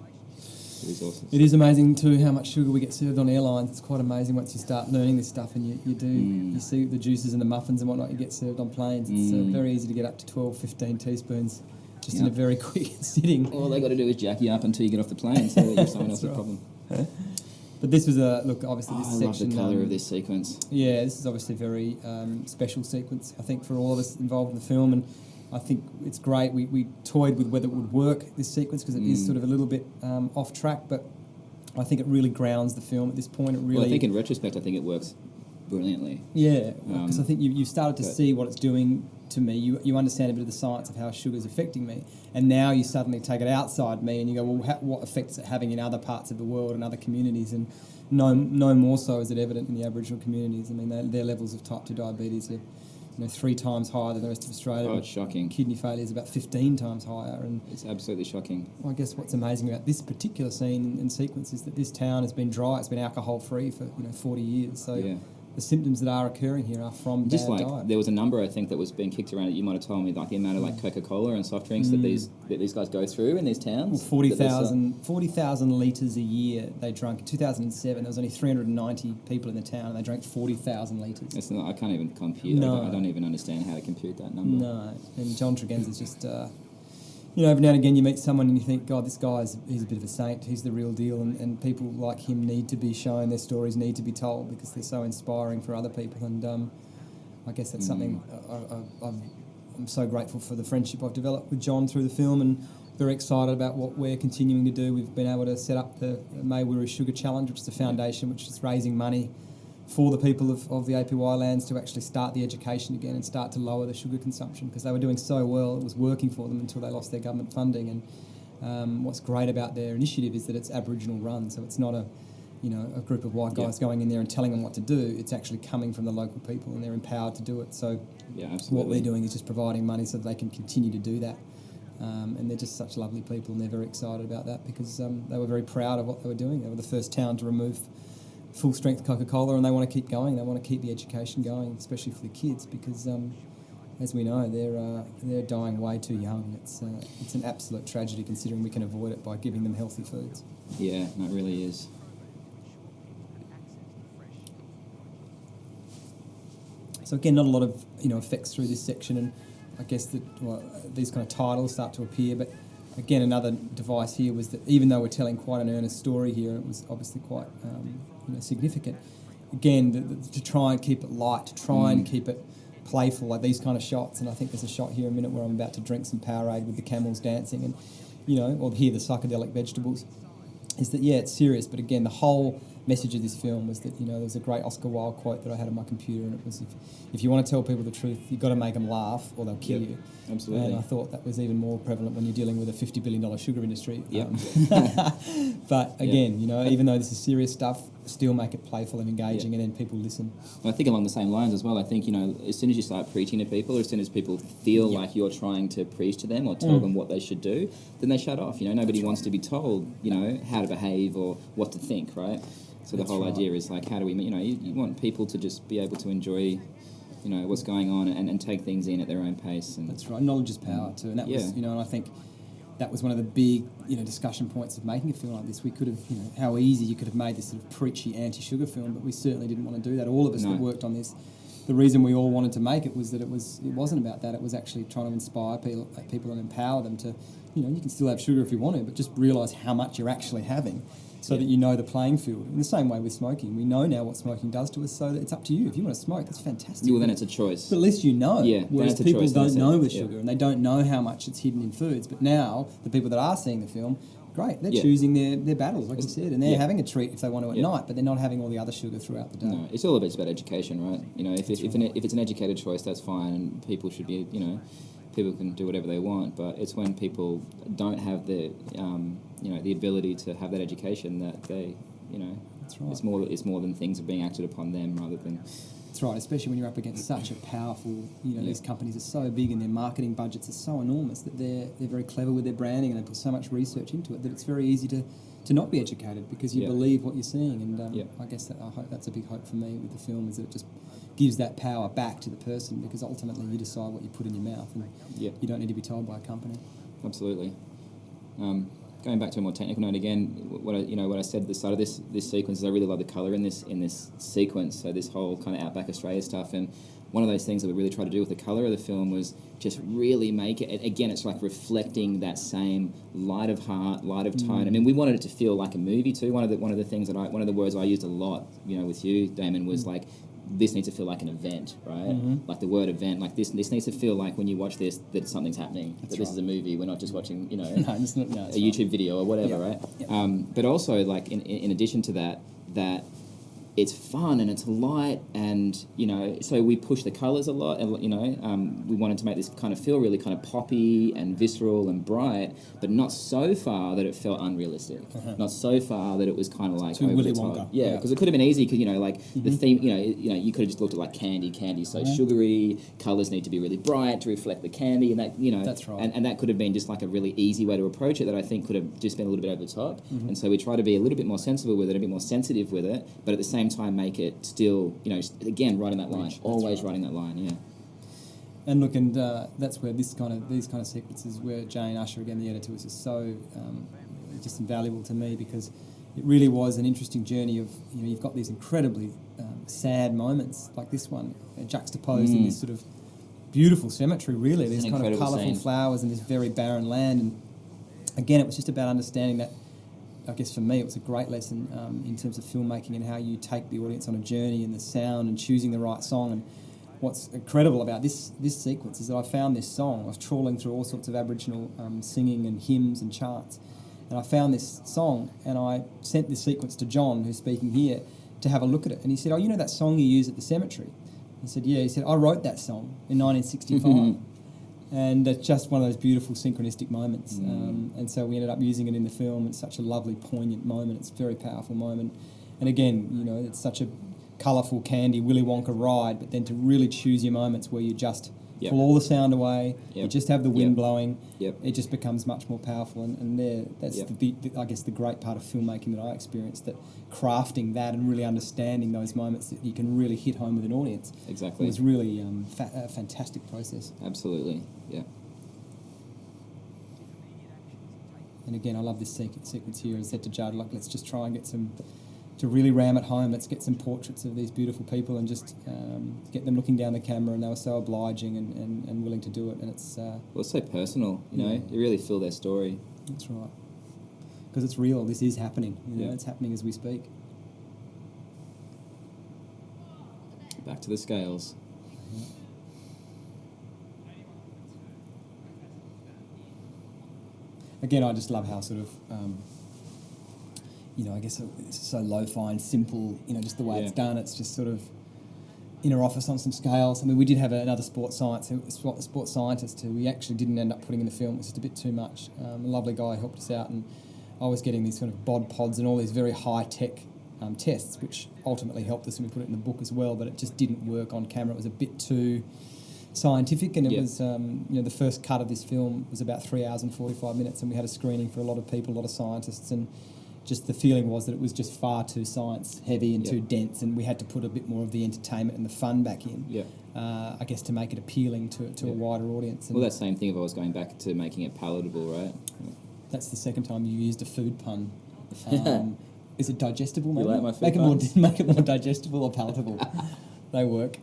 resources. It is amazing too how much sugar we get served on airlines. It's quite amazing once you start learning this stuff and you see the juices and the muffins and whatnot you get served on planes. It's very easy to get up to 12, 15 teaspoons just in a very quick sitting. All they got to do is jack you up until you get off the plane so that you're someone else's problem. But this was obviously this section... I love the colour of this sequence. Yeah, this is obviously a very special sequence, I think, for all of us involved in the film, and I think it's great. We toyed with whether it would work, this sequence, because it is sort of a little bit off track, but I think it really grounds the film at this point. Well, I think in retrospect, I think it works brilliantly. Yeah, because I think you've started to see what it's doing to me. You understand a bit of the science of how sugar's affecting me, and now you suddenly take it outside me and you go, well, what effects is it having in other parts of the world and other communities? And no more so is it evident in the Aboriginal communities. I mean, their levels of type 2 diabetes are 3 times higher than the rest of Australia. Oh, it's shocking. Kidney failure is about 15 times higher. And it's absolutely shocking. I guess what's amazing about this particular scene and sequence is that this town has been dry, it's been alcohol-free for 40 years. So the symptoms that are occurring here are from just bad like diet. There was a number I think that was being kicked around that you might have told me, like the amount of like Coca-Cola and soft drinks that these guys go through in these towns. Well, 40,000 litres a year they drank. In 2007 there was only 390 people in the town and they drank 40,000 litres. I can't even compute. No. I don't even understand how to compute that number. No, and John Tregenza's just... every now and again you meet someone and you think, God, this he's a bit of a saint, he's the real deal, and people like him need to be shown, their stories need to be told because they're so inspiring for other people, and I guess that's something I'm so grateful for the friendship I've developed with John through the film, and very excited about what we're continuing to do. We've been able to set up the Maywiri Sugar Challenge, which is a foundation which is raising money for the people of the APY lands to actually start the education again and start to lower the sugar consumption, because they were doing so well, it was working for them until they lost their government funding. And what's great about their initiative is that it's Aboriginal run, so it's not a group of white guys going in there and telling them what to do. It's actually coming from the local people, and they're empowered to do it. So what we're doing is just providing money so that they can continue to do that. And they're just such lovely people, and they're very excited about that because they were very proud of what they were doing. They were the first town to remove full-strength Coca-Cola, and they want to keep going. They want to keep the education going, especially for the kids, because as we know, they're dying way too young. It's an absolute tragedy considering we can avoid it by giving them healthy foods. Yeah, no, it really is. So again, not a lot of effects through this section, and I guess that these kind of titles start to appear. But again, another device here was that even though we're telling quite an earnest story here, and it was obviously quite significant. Again, to try and keep it light, to try and keep it playful, like these kind of shots. And I think there's a shot here in a minute where I'm about to drink some Powerade with the camels dancing, and or hear the psychedelic vegetables. Is that it's serious, but again, the whole message of this film was that there was a great Oscar Wilde quote that I had on my computer, and it was if you want to tell people the truth, you've got to make them laugh or they'll kill you. Absolutely. And I thought that was even more prevalent when you're dealing with a $50 billion sugar industry. Yep. But again, even though this is serious stuff, still make it playful and engaging, and then people listen. I think along the same lines as well, I think, as soon as you start preaching to people, or as soon as people feel like you're trying to preach to them or tell them what they should do, then they shut off. Nobody wants to be told, how to behave or what to think, right? So the whole idea is like, how do we, you want people to just be able to enjoy, what's going on and take things in at their own pace. And that's right. Knowledge is power too. And that was, and I think that was one of the big, discussion points of making a film like this. We could have, how easy you could have made this sort of preachy anti-sugar film, but we certainly didn't want to do that. All of us that worked on this, the reason we all wanted to make it was that it wasn't about that. It was actually trying to inspire people and empower them to, you can still have sugar if you want to, but just realise how much you're actually having. So that you know the playing field. In the same way with smoking, we know now what smoking does to us, so that it's up to you. If you want to smoke, that's fantastic. Well, then it's a choice. But at least you know. Yeah, whereas people don't know with sugar, and they don't know how much it's hidden in foods. But now, the people that are seeing the film, great, they're choosing their battles, like you said, and they're having a treat if they want to at night, but they're not having all the other sugar throughout the day. No, it's all about education, right? If it's an educated choice, that's fine, and people should be, people can do whatever they want, but it's when people don't have the the ability to have that education that they that's right. It's more than things are being acted upon them rather than. That's right, especially when you're up against such a powerful, these companies are so big and their marketing budgets are so enormous that they're very clever with their branding, and they put so much research into it that it's very easy to not be educated because you believe what you're seeing. And I guess I hope that's a big hope for me with the film, is that it just gives that power back to the person, because ultimately you decide what you put in your mouth, and you don't need to be told by a company. Absolutely. Going back to a more technical note again, what I said at the start of this sequence is I really love the colour in this sequence. So this whole kind of outback Australia stuff, and one of those things that we really tried to do with the colour of the film was just really make it. Again, it's like reflecting that same light of heart, light of tone. I mean, we wanted it to feel like a movie too. One of the things that one of the words I used a lot, with you, Damon, was like, this needs to feel like an event, right? Mm-hmm. Like the word event, like this needs to feel like when you watch this that something's happening. That's that this is a movie. We're not just watching, a YouTube video or whatever, right? Yep. But also, like in addition to that it's fun and it's light, and so we push the colours a lot, and we wanted to make this kind of feel really kind of poppy and visceral and bright, but not so far that it felt unrealistic, not so far that it was kind of like too over Willy the top. Wonka. Yeah, because it could have been easy, because the theme, you could have just looked at like candy so sugary, colours need to be really bright to reflect the candy, and that that's right, and that could have been just like a really easy way to approach it that I think could have just been a little bit over the top, and so we try to be a little bit more sensible with it, a bit more sensitive with it, but at the same time make it still, again, right in that line, always right in that line, And look, and that's where these kind of sequences, where Jane Usher, again, the editor, was just so just invaluable to me, because it really was an interesting journey of, you've got these incredibly sad moments like this one, juxtaposed in this sort of beautiful cemetery, really. There's kind of colourful flowers and this very barren land, and again, it was just about understanding that. I guess for me it was a great lesson in terms of filmmaking and how you take the audience on a journey, and the sound and choosing the right song. And what's incredible about this sequence is that I found this song. I was trawling through all sorts of Aboriginal singing and hymns and charts, and I found this song, and I sent this sequence to John, who's speaking here, to have a look at it. And he said, "Oh, that song you use at the cemetery?" I said, "Yeah." He said, "I wrote that song in 1965. And it's just one of those beautiful synchronistic moments. And so we ended up using it in the film. It's such a lovely, poignant moment. It's a very powerful moment. And again, you know, it's such a colourful candy Willy Wonka ride, but then to really choose your moments where you just pull all the sound away, you just have the wind blowing, it just becomes much more powerful. And that's I guess the great part of filmmaking that I experienced, that crafting that and really understanding those moments that you can really hit home with an audience. Exactly. It was really a fantastic process. Absolutely, yeah. And again, I love this sequence here. I said to Judd, like, let's just try and get to really ram it home, let's get some portraits of these beautiful people and just get them looking down the camera, and they were so obliging and willing to do it. And it's... well, it's so personal, you know, you really feel their story. That's right. Because it's real, this is happening, you know, it's happening as we speak. Back to the scales. Again, I just love how sort of... you know, I guess it's so lo-fi and simple, you know, just the way it's done. It's just sort of inner office on some scales. I mean, we did have another sports scientist who we actually didn't end up putting in the film. It was just a bit too much. A lovely guy helped us out, and I was getting these sort of bod pods and all these very high-tech tests, which ultimately helped us, and we put it in the book as well, but it just didn't work on camera. It was a bit too scientific, and it was, you know, the first cut of this film was about 3 hours and 45 minutes, and we had a screening for a lot of people, a lot of scientists, and just the feeling was that it was just far too science heavy and too dense, and we had to put a bit more of the entertainment and the fun back in. I guess to make it appealing to a wider audience. And well, that same thing of always going back to making it palatable, right? That's the second time you used a food pun. Is it digestible? Maybe? You like my food puns? Make it more digestible or palatable. They work.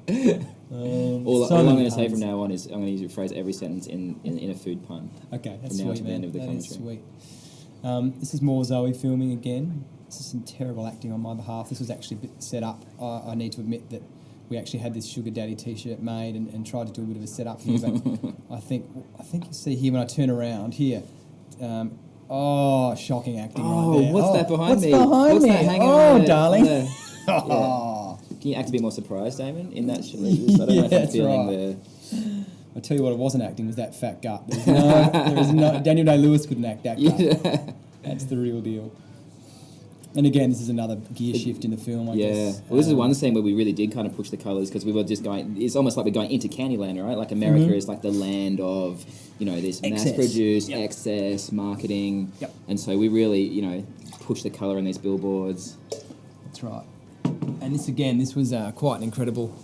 All I'm going to say from now on is I'm going to use your phrase every sentence in a food pun. Okay, that's from now sweet, to man. the end of the That commentary. is sweet. This is more Zoe filming again. This is some terrible acting on my behalf. This was actually a bit set up. I need to admit that we actually had this Sugar Daddy T-shirt made and tried to do a bit of a setup here, but I think you see here when I turn around here. Shocking acting right there. What's that behind me? What's that hanging Oh, there? darling. Can you act a bit more surprised, Damon, in that shot? I don't know if I'm feeling the... I tell you what, it wasn't acting, was that fat gut. Daniel Day-Lewis couldn't act that gut. That's the real deal. And again, this is another gear shift in the film, I guess. Well, this is one scene where we really did kind of push the colours, because we were just going... It's almost like we're going into Candyland, right? Like America is like the land of, you know, this mass-produced excess marketing. And so we really, you know, push the colour in these billboards. That's right. And this was quite an incredible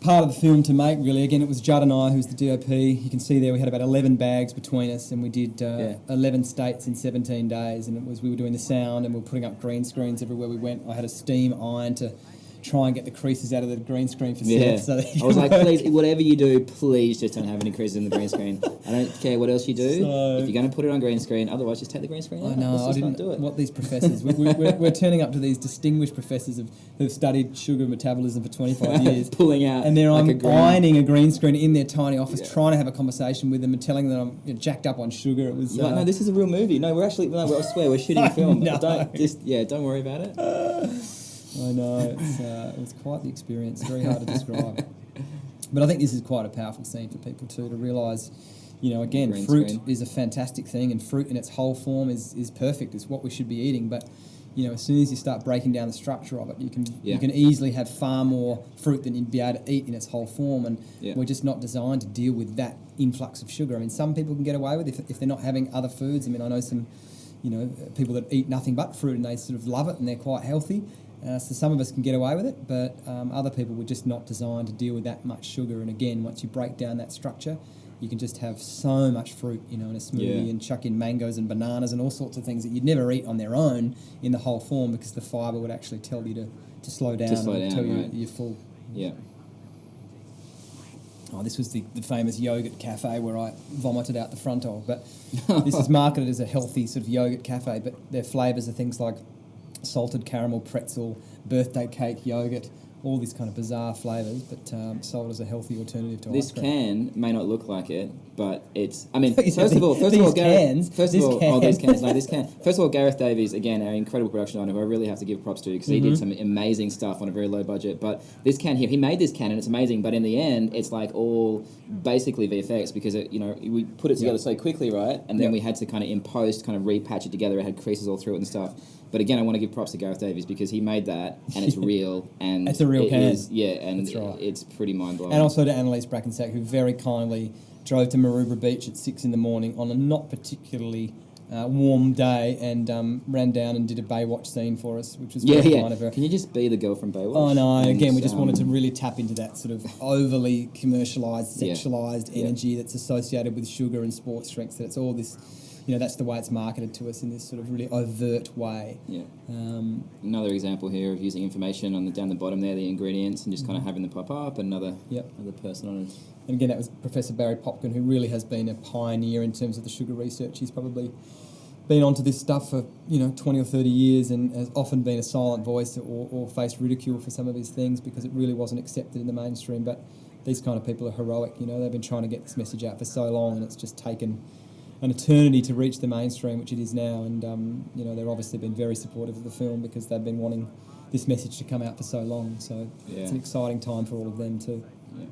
part of the film to make, really. Again, it was Judd and I who's the DOP. You can see there we had about 11 bags between us, and we did 11 states in 17 days, and we were doing the sound, and we were putting up green screens everywhere we went. I had a steam iron to try and get the creases out of the green screen for Seth. So I was like, please, whatever you do, please just don't have any creases in the green screen. I don't care what else you do. If you're going to put it on green screen, otherwise just take the green screen out. I know, I didn't do it. What these professors, we're turning up to these distinguished professors who've studied sugar metabolism for 25 years. Pulling out. And I'm ironing a green screen in their tiny office, trying to have a conversation with them and telling them I'm jacked up on sugar. It was no, this is a real movie. No, I swear, we're shooting a film. Don't worry about it. I know, it was quite the experience, very hard to describe. But I think this is quite a powerful scene for people too, to realise, you know, again, green fruit screen is a fantastic thing, and fruit in its whole form is perfect, it's what we should be eating, but, you know, as soon as you start breaking down the structure of it, you can easily have far more fruit than you'd be able to eat in its whole form, and we're just not designed to deal with that influx of sugar. I mean, some people can get away with it if they're not having other foods. I mean, I know some, you know, people that eat nothing but fruit and they sort of love it and they're quite healthy. So some of us can get away with it, but other people were just not designed to deal with that much sugar. And again, once you break down that structure, you can just have so much fruit, you know, in a smoothie and chuck in mangoes and bananas and all sorts of things that you'd never eat on their own in the whole form, because the fibre would actually tell you to slow down and tell you you're full. Yeah. Oh, this was the famous yogurt cafe where I vomited out the front of, but this is marketed as a healthy sort of yogurt cafe, but their flavours are things like salted caramel pretzel, birthday cake yogurt, all these kind of bizarre flavours, but sold as a healthy alternative to this ice cream. Can may not look like it, but it's... I mean, first of all, Gareth Davies, again, our incredible production designer, who I really have to give props to, because he did some amazing stuff on a very low budget. But this can here, he made this can, and it's amazing. But in the end, it's like all basically VFX, because we put it together so quickly, right? And then we had to kind of in post kind of repatch it together. It had creases all through it and stuff. But again, I want to give props to Gareth Davies because he made that, and it's real, and it's a real can. And that's right. It's pretty mind blowing. And also to Annalise Brackensack, who very kindly drove to Maroubra Beach at 6 a.m. on a not particularly warm day and ran down and did a Baywatch scene for us, which was very kind of her. Can you just be the girl from Baywatch? Oh no! Again, we just wanted to really tap into that sort of overly commercialised, sexualised energy that's associated with sugar and sports drinks. That it's all this, that's the way it's marketed to us in this sort of really overt way. Yeah. Another example here of using information down the bottom there, the ingredients, and just kind of having them pop up. Another person on it. And again, that was Professor Barry Popkin, who really has been a pioneer in terms of the sugar research. He's probably been onto this stuff for 20 or 30 years and has often been a silent voice or faced ridicule for some of his things because it really wasn't accepted in the mainstream. But these kind of people are heroic. They've been trying to get this message out for so long, and it's just taken an eternity to reach the mainstream, which it is now. And they've obviously been very supportive of the film because they've been wanting this message to come out for so long. So it's an exciting time for all of them too. Yeah.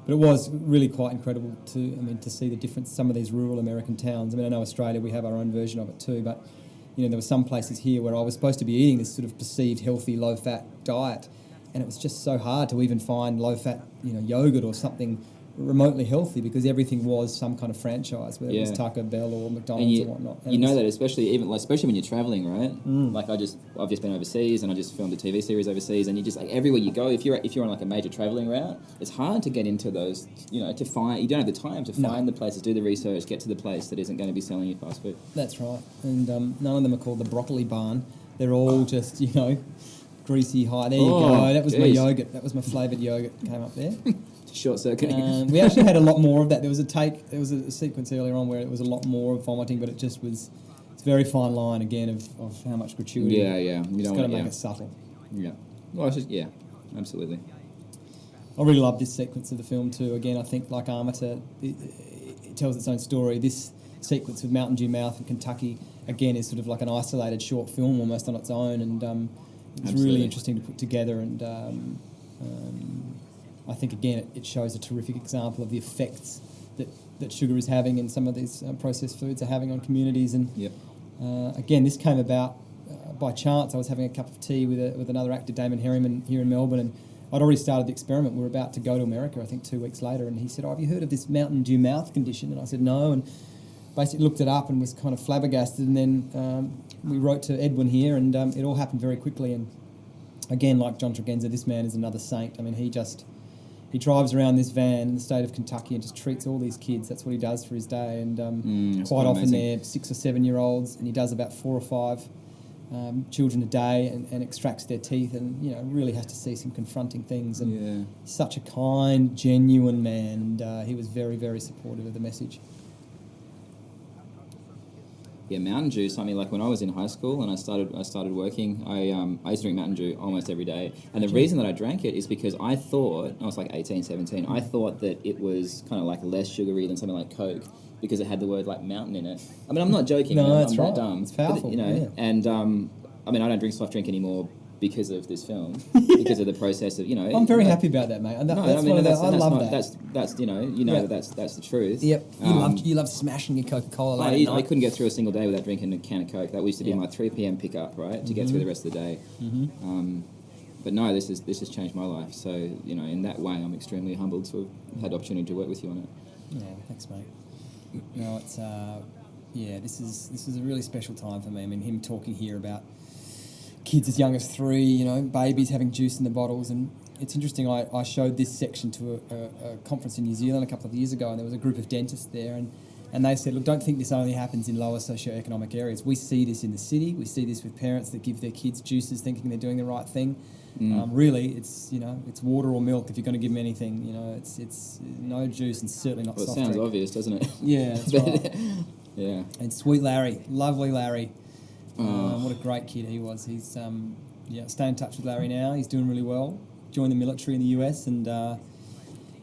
But it was really quite incredible to see the difference. Some of these rural American towns. I know Australia, we have our own version of it too, but there were some places here where I was supposed to be eating this sort of perceived healthy, low-fat diet, and it was just so hard to even find low-fat, yogurt or something remotely healthy because everything was some kind of franchise, whether it was Taco Bell or McDonald's or whatnot. And that especially when you're travelling, right? Like I've just been overseas and I just filmed a TV series overseas, and you just everywhere you go, if you're on like a major travelling route, it's hard to get into those. To find, you don't have the time to find the places, do the research, get to the place that isn't going to be selling you fast food. That's right, and none of them are called the Broccoli Barn. They're all just greasy high. There you go. That was my yogurt. That was my flavoured yogurt came up there. Short circuit. We actually had a lot more of that. There was a sequence earlier on where it was a lot more of vomiting, but it's a very fine line again of how much gratuity. Yeah. You just got to make it subtle. Yeah. Well, it's just absolutely. I really love this sequence of the film too. Again, I think like Armator, it tells its own story. This sequence with Mountain Dew Mouth in Kentucky again is sort of like an isolated short film almost on its own, and it's really interesting to put together. And I think, again, it shows a terrific example of the effects that sugar is having and some of these processed foods are having on communities. And again, this came about by chance. I was having a cup of tea with another actor, Damon Gameau, here in Melbourne, and I'd already started the experiment. We were about to go to America, I think 2 weeks later, and he said, have you heard of this Mountain Dew Mouth condition? And I said, no, and basically looked it up and was kind of flabbergasted. And then we wrote to Edwin here, and it all happened very quickly. And again, like John Tregenza, this man is another saint. He drives around this van in the state of Kentucky and just treats all these kids. That's what he does for his day. And quite often amazing. They're 6 or 7 year olds, and he does about 4 or 5 children a day and extracts their teeth, and really has to see some confronting things. And such a kind, genuine man, and he was very, very supportive of the message. Yeah, Mountain Dew. Something like when I was in high school and I started working, I used to drink Mountain Dew almost every day. And the reason that I drank it is because I was like 18, 17. I thought that it was kind of like less sugary than something like Coke because it had the word like mountain in it. I'm not joking. No, I'm that's not right. dumb. It's powerful. But, and I don't drink soft drink anymore because of this film, because of the process of I'm very happy about that, mate. I love that. That's that's the truth. Yep. You love smashing your Coca-Cola. I couldn't get through a single day without drinking a can of Coke. That used to be my 3 p.m. pickup, right, to get through the rest of the day. But no, this has changed my life. So in that way, I'm extremely humbled to have had the opportunity to work with you on it. Yeah, thanks, mate. It's this is a really special time for me. Him talking here about kids as young as 3, babies having juice in the bottles. And it's interesting, I showed this section to a conference in New Zealand a couple of years ago, and there was a group of dentists there, and they said, look, don't think this only happens in lower socioeconomic areas. We see this in the city. We see this with parents that give their kids juices thinking they're doing the right thing. Really, it's water or milk if you're going to give them anything. It's no juice and certainly not soft drink. It sounds obvious, doesn't it? Yeah, that's right. Yeah. And sweet Larry, lovely Larry. What a great kid he was. He's stay in touch with Larry now. He's doing really well. Joined the military in the US, and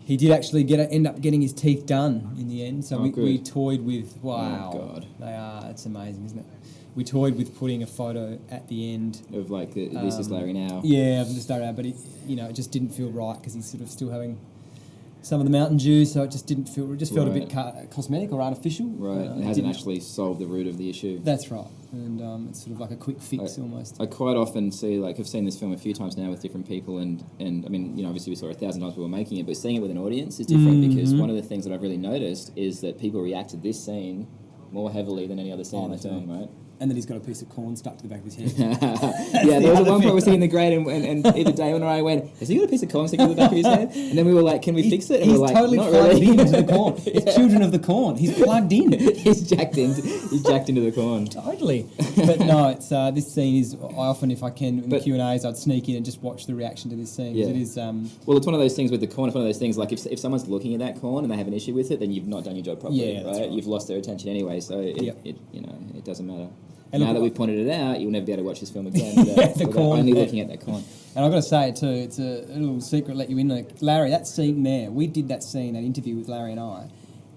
he did actually end up getting his teeth done in the end. So we toyed with it's amazing, isn't it? We toyed with putting a photo at the end of like this is Larry now. Yeah, of this Larry now, but it just didn't feel right because he's sort of still having some of the Mountain Dew, so it just didn't feel. It just felt a bit cosmetic or artificial. Right, it hasn't actually solved the root of the issue. That's right, and it's sort of like a quick fix almost. I quite often see, like, I've seen this film a few times now with different people, and I mean, you know, obviously we saw it 1,000 times when we were making it, but seeing it with an audience is different because one of the things that I've really noticed is that people react to this scene more heavily than any other scene in the film, right? And then he's got a piece of corn stuck to the back of his head. Yeah, there was one point we were sitting in the grate and either Damon or I went, has he got a piece of corn sticking to the back of his head? And then we were like, can we fix it? And he's we're like, totally not plugged really. into the corn. It's children of the corn. He's plugged in. He's jacked into the corn. Totally. But no, it's this scene is, I often, if I can, in the Q&As, I'd sneak in and just watch the reaction to this scene. Yeah. It is... well, it's one of those things with the corn. It's one of those things, like, if someone's looking at that corn and they have an issue with it, then you've not done your job properly, right? You've lost their attention anyway, so it doesn't matter. And now that we've pointed it out, you'll never be able to watch this film again without only looking at that corn. And I've got to say it too, it's a little secret, let you in. Like, Larry, that scene there, we did that scene, that interview with Larry and I,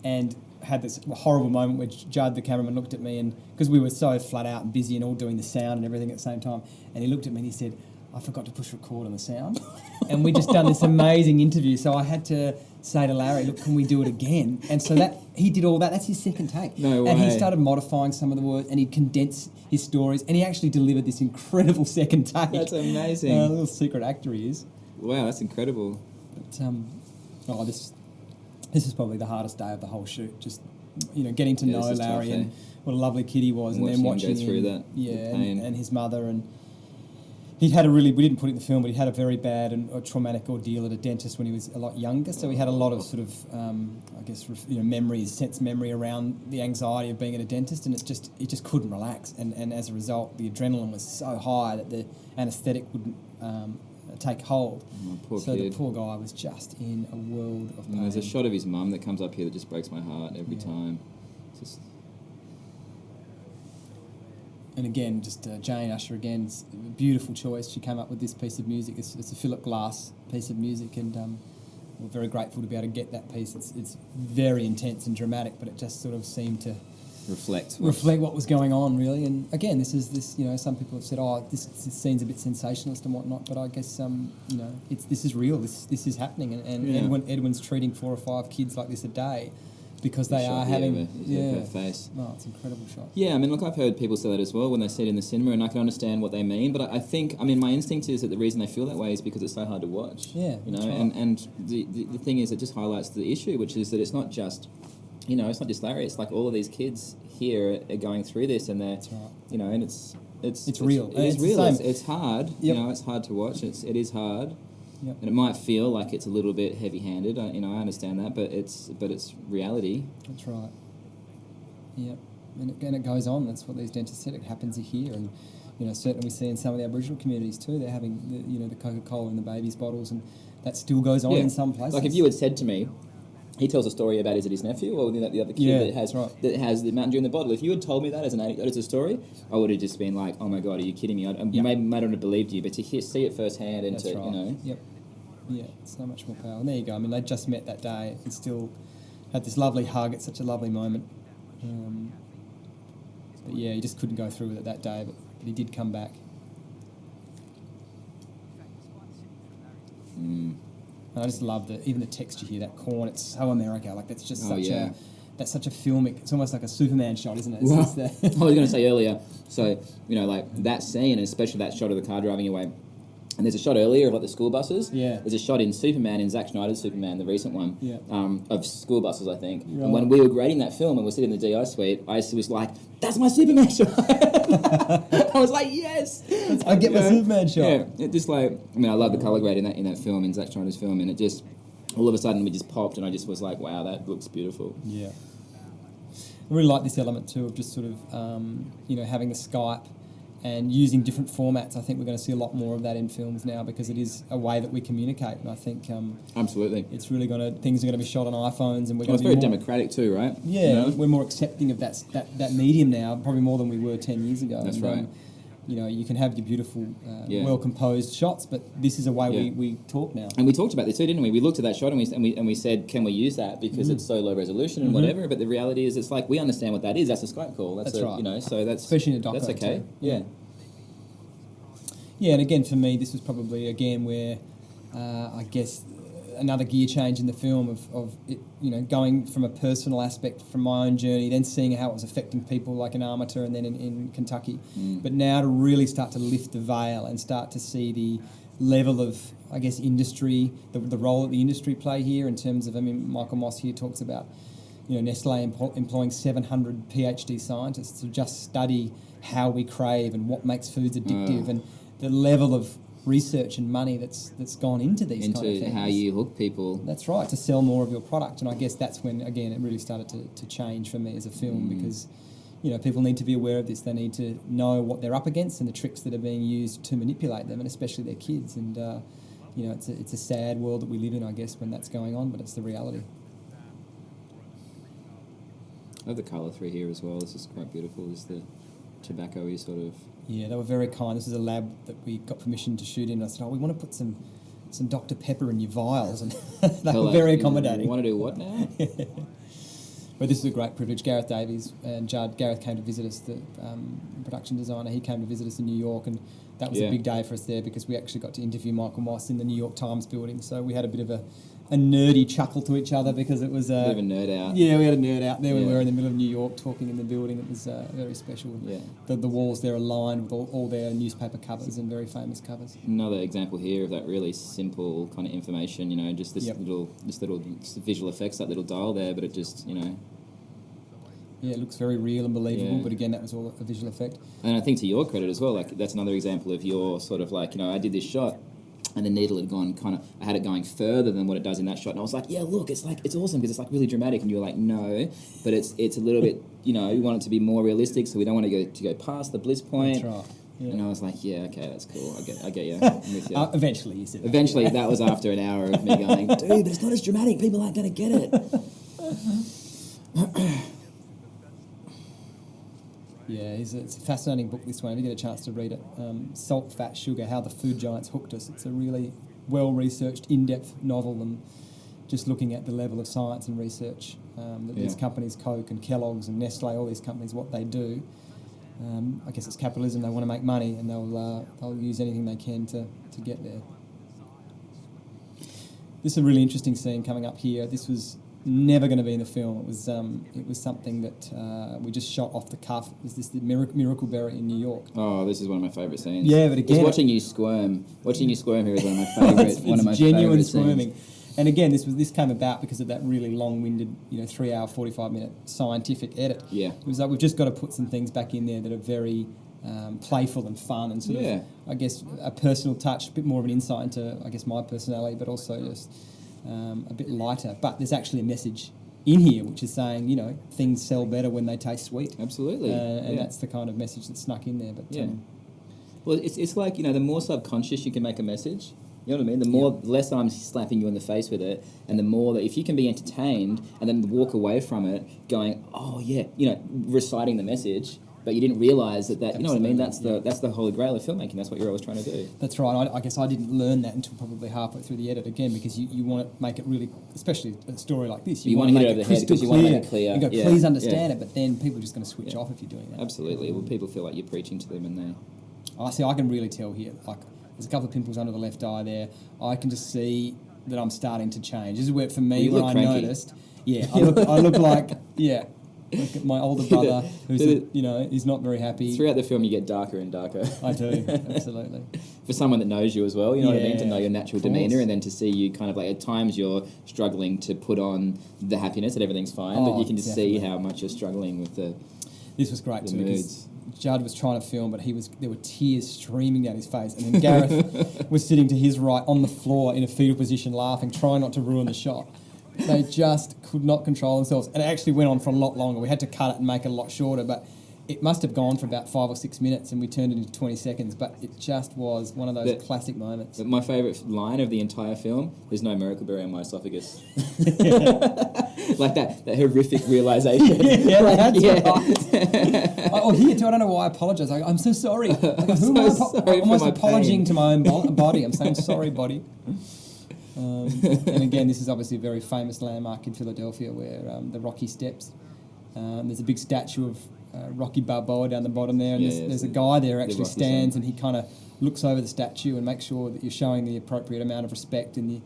and had this horrible moment where Judd, the cameraman, looked at me, and because we were so flat out and busy and all doing the sound and everything at the same time, and he looked at me and he said, I forgot to push record on the sound. And we just done this amazing interview, so I had to say to Larry, look, can we do it again? And so that he did all that. That's his second take. No way. And he started modifying some of the words, and he'd condense his stories, and he actually delivered this incredible second take. That's amazing. A little secret actor he is. Wow, that's incredible. But this is probably the hardest day of the whole shoot. Just getting to know Larry and what a lovely kid he was, and then watching him go through that. And his mother, and he'd had we didn't put it in the film, but he had a very bad and a traumatic ordeal at a dentist when he was a lot younger. So he had a lot of sort of, memories, sense memory around the anxiety of being at a dentist, and he just couldn't relax. And as a result, the adrenaline was so high that the anaesthetic wouldn't take hold. Poor so kid. The poor guy was just in a world of pain. And there's a shot of his mum that comes up here that just breaks my heart every time. Just... And again, just Jane Usher again, it's a beautiful choice. She came up with this piece of music. It's a Philip Glass piece of music, and we're very grateful to be able to get that piece. It's very intense and dramatic, but it just sort of seemed to reflect what was going on, really. And again, this. Some people have said, this scene's a bit sensationalist and whatnot, but I guess this is real. This is happening, and Edwin's treating 4 or 5 kids like this a day. Because they are having her face. No, it's an incredible shot. Yeah, I mean, look, I've heard people say that as well when they see it in the cinema, and I can understand what they mean. But I think, my instinct is that the reason they feel that way is because it's so hard to watch. Yeah, right. And the thing is, it just highlights the issue, which is that it's not just, it's not just Larry. It's like all of these kids here are going through this, and they're, and it's real. It's real. It's hard. Yep. It's hard to watch. It is hard. Yep. And it might feel like it's a little bit heavy-handed. I understand that, but it's reality. That's right. Yep. And it goes on. That's what these dentists said. It happens here, and certainly we see in some of the Aboriginal communities too. They're having the Coca-Cola in the babies' bottles, and that still goes on in some places. Like if you had said to me, he tells a story about, is it his nephew or the other kid that has the Mountain Dew in the bottle. If you had told me that as an anecdote, as a story, I would have just been like, oh my God, are you kidding me? I might not have believed you, but to see it firsthand and Yep. Yeah, so much more power. And there you go. They just met that day and still had this lovely hug. It's such a lovely moment. But yeah, he just couldn't go through with it that day, but he did come back. And I just love even the texture here, that corn. It's so America. Like that's just that's such a filmic. It's almost like a Superman shot, isn't it? Well, I was going to say earlier. So like that scene, and especially that shot of the car driving away. And there's a shot earlier of like the school buses. Yeah. There's a shot in Superman, in Zack Snyder's Superman, the recent one, of school buses, I think. Right. And when we were grading that film and we're sitting in the DI suite, I was like, that's my Superman shot. I was like, yes. I get my Superman shot. Yeah. It just I love the colour grade in that film, in Zack Snyder's film, and it just, all of a sudden we just popped and I just was like, wow, that looks beautiful. Yeah. I really like this element too of just sort of, having the Skype and using different formats. I think we're going to see a lot more of that in films now because it is a way that we communicate, and I think absolutely, it's really things are going to be shot on iPhones, and we're going to be very democratic too, right? Yeah, we're more accepting of that medium now, probably more than we were 10 years ago. That's right. You can have your beautiful, well-composed shots, but this is a way we talk now. And we talked about this too, didn't we? We looked at that shot and we said, can we use that because it's so low resolution and whatever? But the reality is, it's like we understand what that is. That's a Skype call. That's right. So that's especially in a doco. That's okay. Too. Yeah. Yeah, and again for me, this was probably where I guess another gear change in the film of it, going from a personal aspect from my own journey, then seeing how it was affecting people like in Armature and then in Kentucky. But now to really start to lift the veil and start to see the level of, I guess, industry, the role that the industry play here in terms of, Michael Moss here talks about, Nestle employing 700 PhD scientists to just study how we crave and what makes foods addictive and the level of research and money that's gone into these kind of things. Into how you hook people. That's right, to sell more of your product. And I guess that's when, again, it really started to change for me as a film because, people need to be aware of this. They need to know what they're up against and the tricks that are being used to manipulate them, and especially their kids. And, it's a sad world that we live in, I guess, when that's going on, but it's the reality. I have the colour through here as well. This is quite beautiful. This is the tobacco-y sort of... Yeah, they were very kind. This is a lab that we got permission to shoot in. I said, we want to put some Dr. Pepper in your vials. And they were very accommodating. You want to do what now? But this is a great privilege. Gareth Davies and Gareth came to visit us, the production designer. He came to visit us in New York, and that was a big day for us there because we actually got to interview Michael Moss in the New York Times building. So we had a bit of a nerdy chuckle to each other because it was... a bit of a nerd out. Yeah, we had a nerd out there. We were in the middle of New York talking in the building. It was very special. Yeah. The walls there are lined with all their newspaper covers and very famous covers. Another example here of that really simple kind of information, just this little visual effects, that little dial there, but it just, Yeah, it looks very real and believable, but again, that was all a visual effect. And I think to your credit as well, like that's another example of your sort of like, I did this shot and the needle had gone I had it going further than what it does in that shot. And I was like, yeah, look, it's awesome because it's like really dramatic. And you were like, no, but it's a little bit, we want it to be more realistic, so we don't want to go past the bliss point. That's right. Yeah. And I was like, yeah, okay, that's cool. I get you. I'm with you. Eventually, you said that. Eventually, that was after an hour of me going, dude, but it's not as dramatic. People aren't going to get it. Yeah, it's a fascinating book, this one. If you get a chance to read it, Salt, Fat, Sugar, How the Food Giants Hooked Us. It's a really well-researched, in-depth novel, and just looking at the level of science and research that these companies, Coke and Kellogg's and Nestle, all these companies, what they do. I guess it's capitalism. They want to make money, and they'll use anything they can to get there. This is a really interesting scene coming up here. This was never going to be in the film. It was something that we just shot off the cuff. It was the Miracle Berry in New York. Oh, this is one of my favourite scenes. Yeah, but again, just watching you squirm here is one of my favourite. One of my genuine favourite squirming. Scenes. And again, this came about because of that really long-winded, 3-hour, 45-minute scientific edit. Yeah, it was like we've just got to put some things back in there that are very playful and fun and sort of, I guess, a personal touch, a bit more of an insight into, I guess, my personality, but also just a bit lighter. But there's actually a message in here which is saying, things sell better when they taste sweet. Absolutely. And that's the kind of message that's snuck in there. But well, it's like, the more subconscious you can make a message, you know what I mean? The more, less I'm slapping you in the face with it, and the more that if you can be entertained and then walk away from it going, oh yeah, reciting the message, but you didn't realise that you know what I mean? That's the holy grail of filmmaking. That's what you're always trying to do. That's right. I guess I didn't learn that until probably halfway through the edit again, because you want to make it really, especially a story like this, you want to hit it over the head because you want to make it clear. You go, please understand it, but then people are just going to switch off if you're doing that. Absolutely. Well, people feel like you're preaching to them, and they... I can really tell here, like, there's a couple of pimples under the left eye there. I can just see that I'm starting to change. This is where, for me, when I noticed, I look like, look at my older brother, who's, he's not very happy. Throughout the film, you get darker and darker. I do, absolutely. For someone that knows you as well, you know what I mean? To know your natural demeanour, and then to see you kind of like, at times you're struggling to put on the happiness that everything's fine, but you can just see how much you're struggling with the This was great too, because Judd was trying to film, but there were tears streaming down his face, and then Gareth was sitting to his right on the floor in a fetal position laughing, trying not to ruin the shot. They just could not control themselves, and it actually went on for a lot longer. We had to cut it and make it a lot shorter, but it must have gone for about 5 or 6 minutes, and we turned it into 20 seconds, but it just was one of those classic moments. My favourite line of the entire film, there's no miracle berry on my esophagus. Like that horrific realisation. Here too, I don't know why I apologise. I'm so sorry. I'm almost apologising to my own body. I'm saying sorry, body. And again, this is obviously a very famous landmark in Philadelphia, where the Rocky Steps. There's a big statue of Rocky Balboa down the bottom there, and there's a guy there actually stands, and he kind of looks over the statue and makes sure that you're showing the appropriate amount of respect, and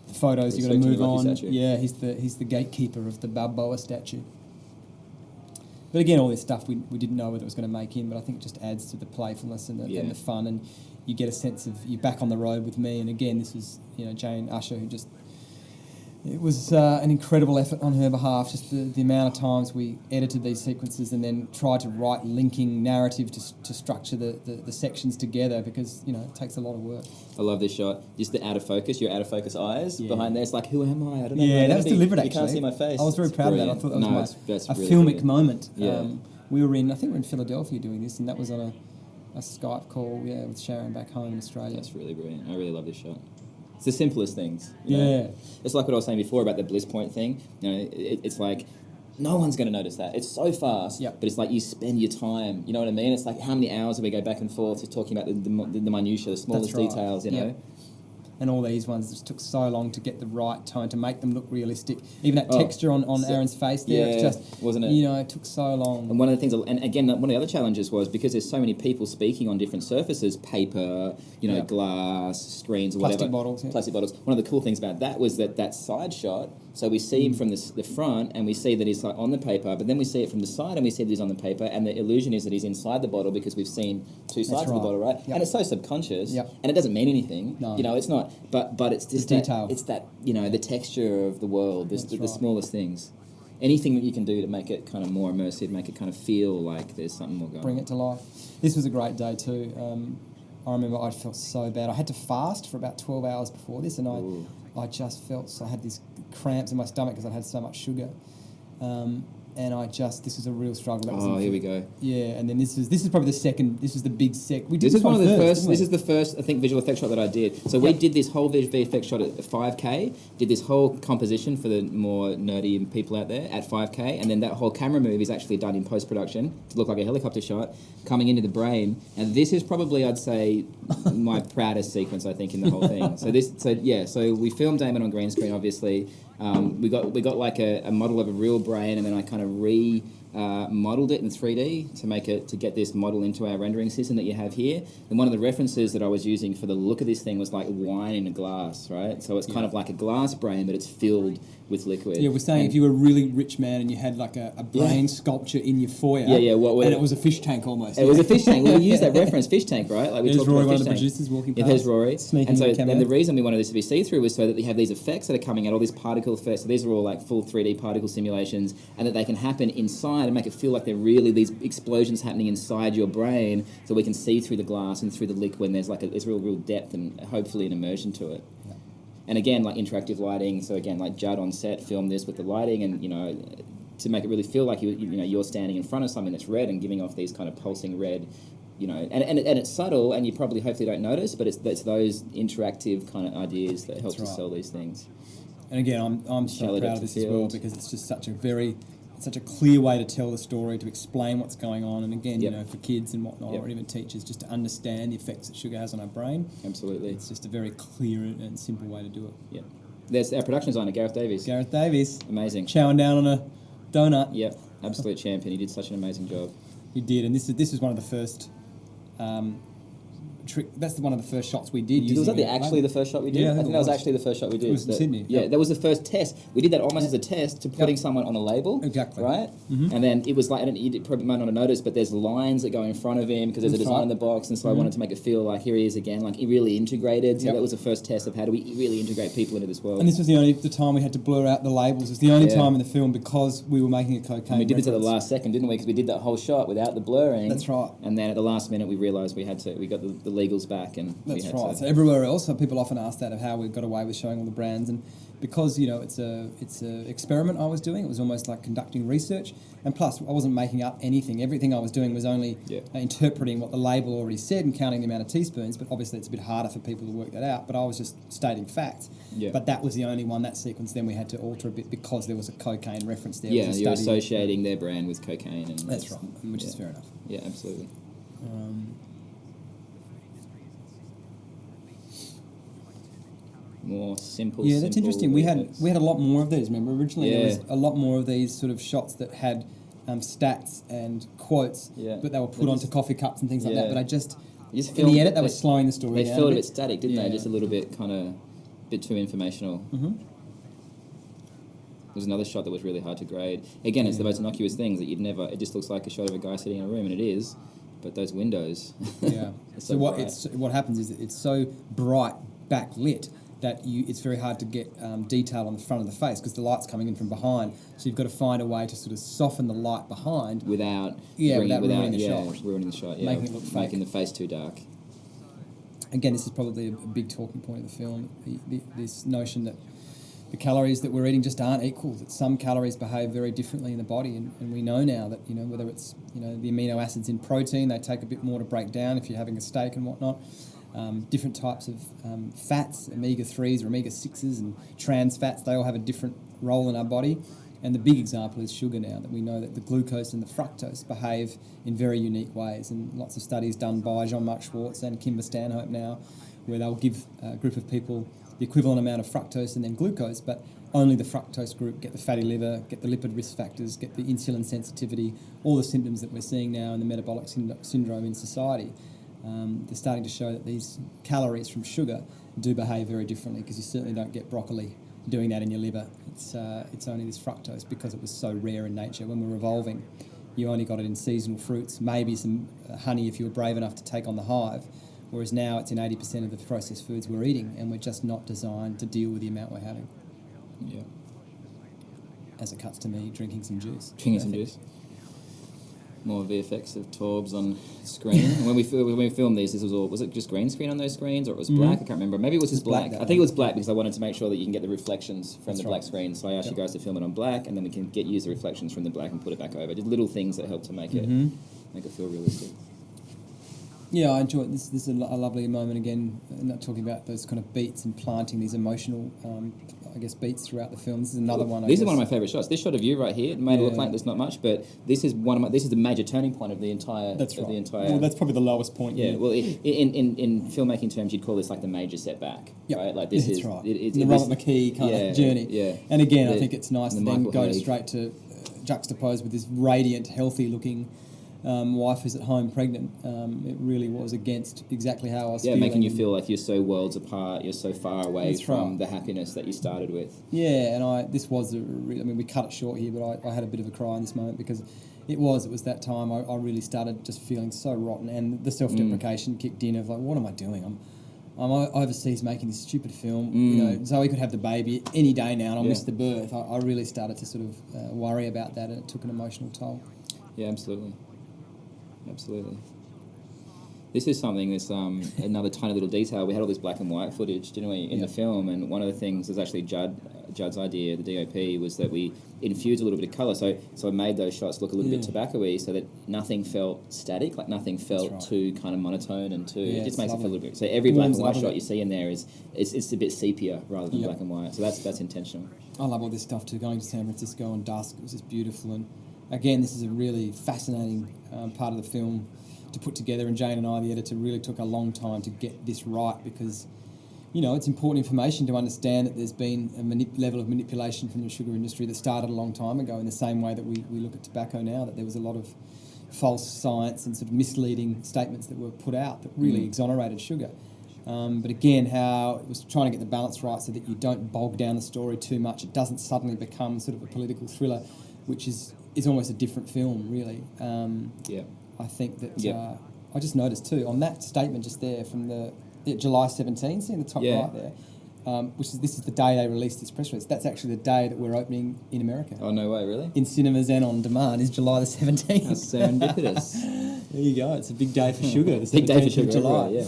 The photos, you've got to Respecting move the Rocky on. statue. Yeah, he's the gatekeeper of the Balboa statue. But again, all this stuff we didn't know whether it was going to make in, but I think it just adds to the playfulness and the fun, and you get a sense of you're back on the road with me. And again, this was Jane Usher who just. It was an incredible effort on her behalf, just the amount of times we edited these sequences and then tried to write linking narrative to structure the sections together, because, it takes a lot of work. I love this shot. Just the out of focus, your out of focus eyes behind there. It's like, who am I? I don't know. Yeah, that was deliberate, You can't actually. see my face. I was very proud of that. I thought that was a filmic moment. Yeah. We were in Philadelphia doing this, and that was on a Skype call, with Sharon back home in Australia. That's really brilliant. I really love this shot. It's the simplest things. Yeah. It's like what I was saying before about the bliss point thing. It's like no one's going to notice that. It's so fast, but it's like you spend your time. You know what I mean? It's like how many hours do we go back and forth just talking about the minutiae, the smallest details, you know? And all these ones just took so long to get the right tone, to make them look realistic. Even that texture on Aaron's face there, it's just, wasn't it? It took so long. And one of the things, and again, one of the other challenges was because there's so many people speaking on different surfaces, paper, glass, screens, or plastic whatever. Plastic bottles. One of the cool things about that was that side shot, so we see him from the front, and we see that he's like on the paper, but then we see it from the side, and we see that he's on the paper, and the illusion is that he's inside the bottle because we've seen two sides of the bottle, right? Yep. And it's so subconscious, and it doesn't mean anything. No. It's not. But it's just the detail. It's that the texture of the world, the smallest things. Anything that you can do to make it kind of more immersive, make it kind of feel like there's something more going on. Bring it to life. This was a great day too. I remember I felt so bad. I had to fast for about 12 hours before this, and I just felt I had these cramps in my stomach because I'd had so much sugar. And this was a real struggle. Here we go. Yeah, and then this is probably the second. This was the big sec. We did this is one of the first, first. This is the first, I think, visual effects shot that I did. So we did this whole VFX shot at 5K. Did this whole composition for the more nerdy people out there at 5K, and then that whole camera move is actually done in post production to look like a helicopter shot coming into the brain. And this is probably, I'd say, my proudest sequence, I think, in the whole thing. So we filmed Damon on green screen, obviously. We got like a model of a real brain, and then I kind of modeled it in 3D to get this model into our rendering system that you have here. And one of the references that I was using for the look of this thing was like wine in a glass, right? So it's kind of like a glass brain, but it's filled with liquid. Yeah, we're saying if you were a really rich man and you had like a brain sculpture in your foyer, and it was a fish tank almost. It was a fish tank. Well, we used that reference, fish tank, right? Like we there's talked Rory, about one of fish the tank. producers, walking past. Yeah, there's Rory. And so then the reason we wanted this to be see-through was so that we have these effects that are coming out, all these particle effects. So these are all like full 3D particle simulations, and that they can happen inside and make it feel like they're really these explosions happening inside your brain, so we can see through the glass and through the liquid, and there's real depth and hopefully an immersion to it. And again, like interactive lighting. So again, like Judd on set filmed this with the lighting, and to make it really feel like you're standing in front of something that's red and giving off these kind of pulsing red, and it's subtle, and you probably hopefully don't notice, but it's those interactive kind of ideas that help to sell these things. And again, I'm so proud of this as well, because it's just such a clear way to tell the story, to explain what's going on, and again, for kids and whatnot, or even teachers, just to understand the effects that sugar has on our brain. Absolutely. It's just a very clear and simple way to do it. Yeah. There's our production designer, Gareth Davies. Gareth Davies. Amazing. Chowing down on a donut. Yep. Absolute champion. He did such an amazing job. He did, and this is one of the first that's one of the first shots we did. Was that actually the first shot we did? Yeah, I think that was actually the first shot we did. It was in Sydney. Yeah, that was the first test. We did that almost as a test to putting someone on a label. Exactly. Right? Mm-hmm. And then it was like, and you probably might not have noticed, but there's lines that go in front of him because there's a design in the box, and so I wanted to make it feel like here he is again, like he really integrated. So that was the first test of how do we really integrate people into this world. And this was the time we had to blur out the labels. It was the only time in the film because we were making a cocaine. And we did this at the last second, didn't we? Because we did that whole shot without the blurring. That's right. And then at the last minute we realised we got the legals back, and that's right. So everywhere else, people often ask that of how we got away with showing all the brands, and because it's a experiment I was doing. It was almost like conducting research, and plus I wasn't making up anything. Everything I was doing was only interpreting what the label already said and counting the amount of teaspoons. But obviously it's a bit harder for people to work that out. But I was just stating facts. Yeah. But that was the only one, that sequence. Then we had to alter a bit because there was a cocaine reference there. Yeah, you're associating their brand with cocaine, and that's right, which is fair enough. Yeah, absolutely. More simple. Yeah, that's interesting. We had a lot more of these. Remember, originally there was a lot more of these sort of shots that had stats and quotes, but they were put onto coffee cups and things like that. But I just in the edit they were slowing the story down. They felt a bit static, didn't they? Just a little bit kind of bit too informational. Mm-hmm. There's another shot that was really hard to grade. Again, it's the most innocuous things that you'd never... It just looks like a shot of a guy sitting in a room, and it is. But those windows... Yeah. so what happens is that it's so bright backlit that it's very hard to get detail on the front of the face because the light's coming in from behind. So you've got to find a way to sort of soften the light behind without ruining the shot. Ruining the shot, yeah. Making it look fake. Making the face too dark. Again, this is probably a big talking point of the film, this notion that the calories that we're eating just aren't equal, that some calories behave very differently in the body, and we know now that, whether it's, the amino acids in protein, they take a bit more to break down if you're having a steak and whatnot. Different types of fats, omega-3s or omega-6s and trans fats, they all have a different role in our body. And the big example is sugar now, that we know that the glucose and the fructose behave in very unique ways. And lots of studies done by Jean-Marc Schwartz and Kimber Stanhope now, where they'll give a group of people the equivalent amount of fructose and then glucose, but only the fructose group get the fatty liver, get the lipid risk factors, get the insulin sensitivity, all the symptoms that we're seeing now in the metabolic syndrome in society. They're starting to show that these calories from sugar do behave very differently, because you certainly don't get broccoli doing that in your liver. It's only this fructose, because it was so rare in nature. When we're evolving, you only got it in seasonal fruits, maybe some honey if you were brave enough to take on the hive, whereas now it's in 80% of the processed foods we're eating, and we're just not designed to deal with the amount we're having. Yeah. As it cuts to me drinking some juice. Drinking some juice. More VFX of Torbs on screen. And when we filmed these, this was it just green screen on those screens, or it was black? I can't remember. Maybe it was just black. I think it was black because I wanted to make sure that you can get the reflections from the black screen. So I asked you guys to film it on black, and then we can use the reflections from the black and put it back over. Just little things that help to make it feel realistic. Yeah, I enjoy it. This is a lovely moment again, not talking about those kind of beats and planting these emotional, beats throughout the film. This is another one. This is one of my favourite shots. This shot of you right here, it may look like there's not much, but this is the major turning point of the entire... That's right. The entire, well, that's probably the lowest point. Yeah, well, in filmmaking terms, you'd call this like the major setback, right? Like this that's is... right. The Robert McKee kind of journey. Yeah. And again, I think it's nice to then Michael go Haig. straight to juxtapose with this radiant, healthy-looking... wife who's at home pregnant. It really was against exactly how I was feeling. Yeah, making you feel like you're so worlds apart, you're so far away from the happiness that you started with. Yeah, and this was we cut it short here, but I had a bit of a cry in this moment, because it was that time I really started just feeling so rotten, and the self-deprecation kicked in of like, what am I doing? I'm overseas making this stupid film. Zoe could have the baby any day now, and I'll miss the birth. I really started to sort of worry about that, and it took an emotional toll. Yeah, absolutely. Absolutely. This is something that's another tiny little detail. We had all this black and white footage, didn't we, in the film? And one of the things was actually Judd's idea, the DOP, was that we infused a little bit of colour. So I made those shots look a little bit tobacco-y, so that nothing felt static, like nothing felt too kind of monotone and too... it just makes it feel a little bit... So every black and white shot you see in there it's a bit sepia rather than black and white. So that's intentional. I love all this stuff too. Going to San Francisco on dusk, it was just beautiful. And again, this is a really fascinating part of the film to put together, and Jane and I, the editor, really took a long time to get this right, because, it's important information to understand that there's been a level of manipulation from the sugar industry that started a long time ago, in the same way that we look at tobacco now, that there was a lot of false science and sort of misleading statements that were put out that really exonerated sugar. But again, how it was trying to get the balance right so that you don't bog down the story too much. It doesn't suddenly become sort of a political thriller, which is almost a different film, really. I think that I just noticed too on that statement just there from the July 17, see in the top right there, this is the day they released this press release. That's actually the day that we're opening in America. Oh, no way, really? In cinemas and on demand is July the 17th. That's serendipitous. There you go. It's a big day for sugar. Big day for sugar, July.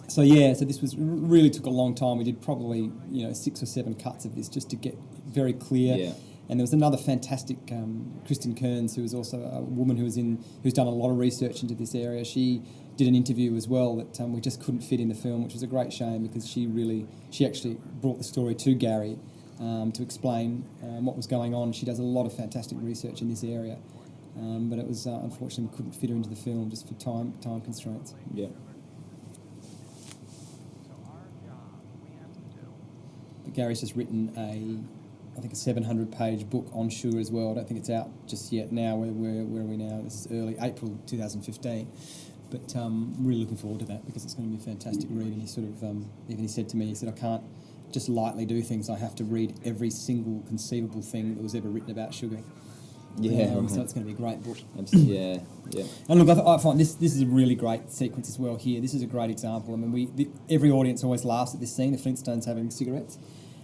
So this was really took a long time. We did probably 6 or 7 cuts of this just to get very clear. Yeah. And there was another fantastic Kristen Kearns, who is also a woman who's done a lot of research into this area. She did an interview as well that we just couldn't fit in the film, which was a great shame, because she actually brought the story to Gary to explain what was going on. She does a lot of fantastic research in this area, but it was unfortunately we couldn't fit her into the film just for time constraints. Yeah. But Gary's just written I think a 700-page book on sugar as well. I don't think it's out just yet now. Where are we now? This is early April 2015. But really looking forward to that because it's going to be a fantastic read. And he sort of, even he said to me, he said, I can't just lightly do things. I have to read every single conceivable thing that was ever written about sugar. Yeah, right. So it's going to be a great book. Yeah. And look, I find this is a really great sequence as well here. This is a great example. I mean, every audience always laughs at this scene, the Flintstones having cigarettes.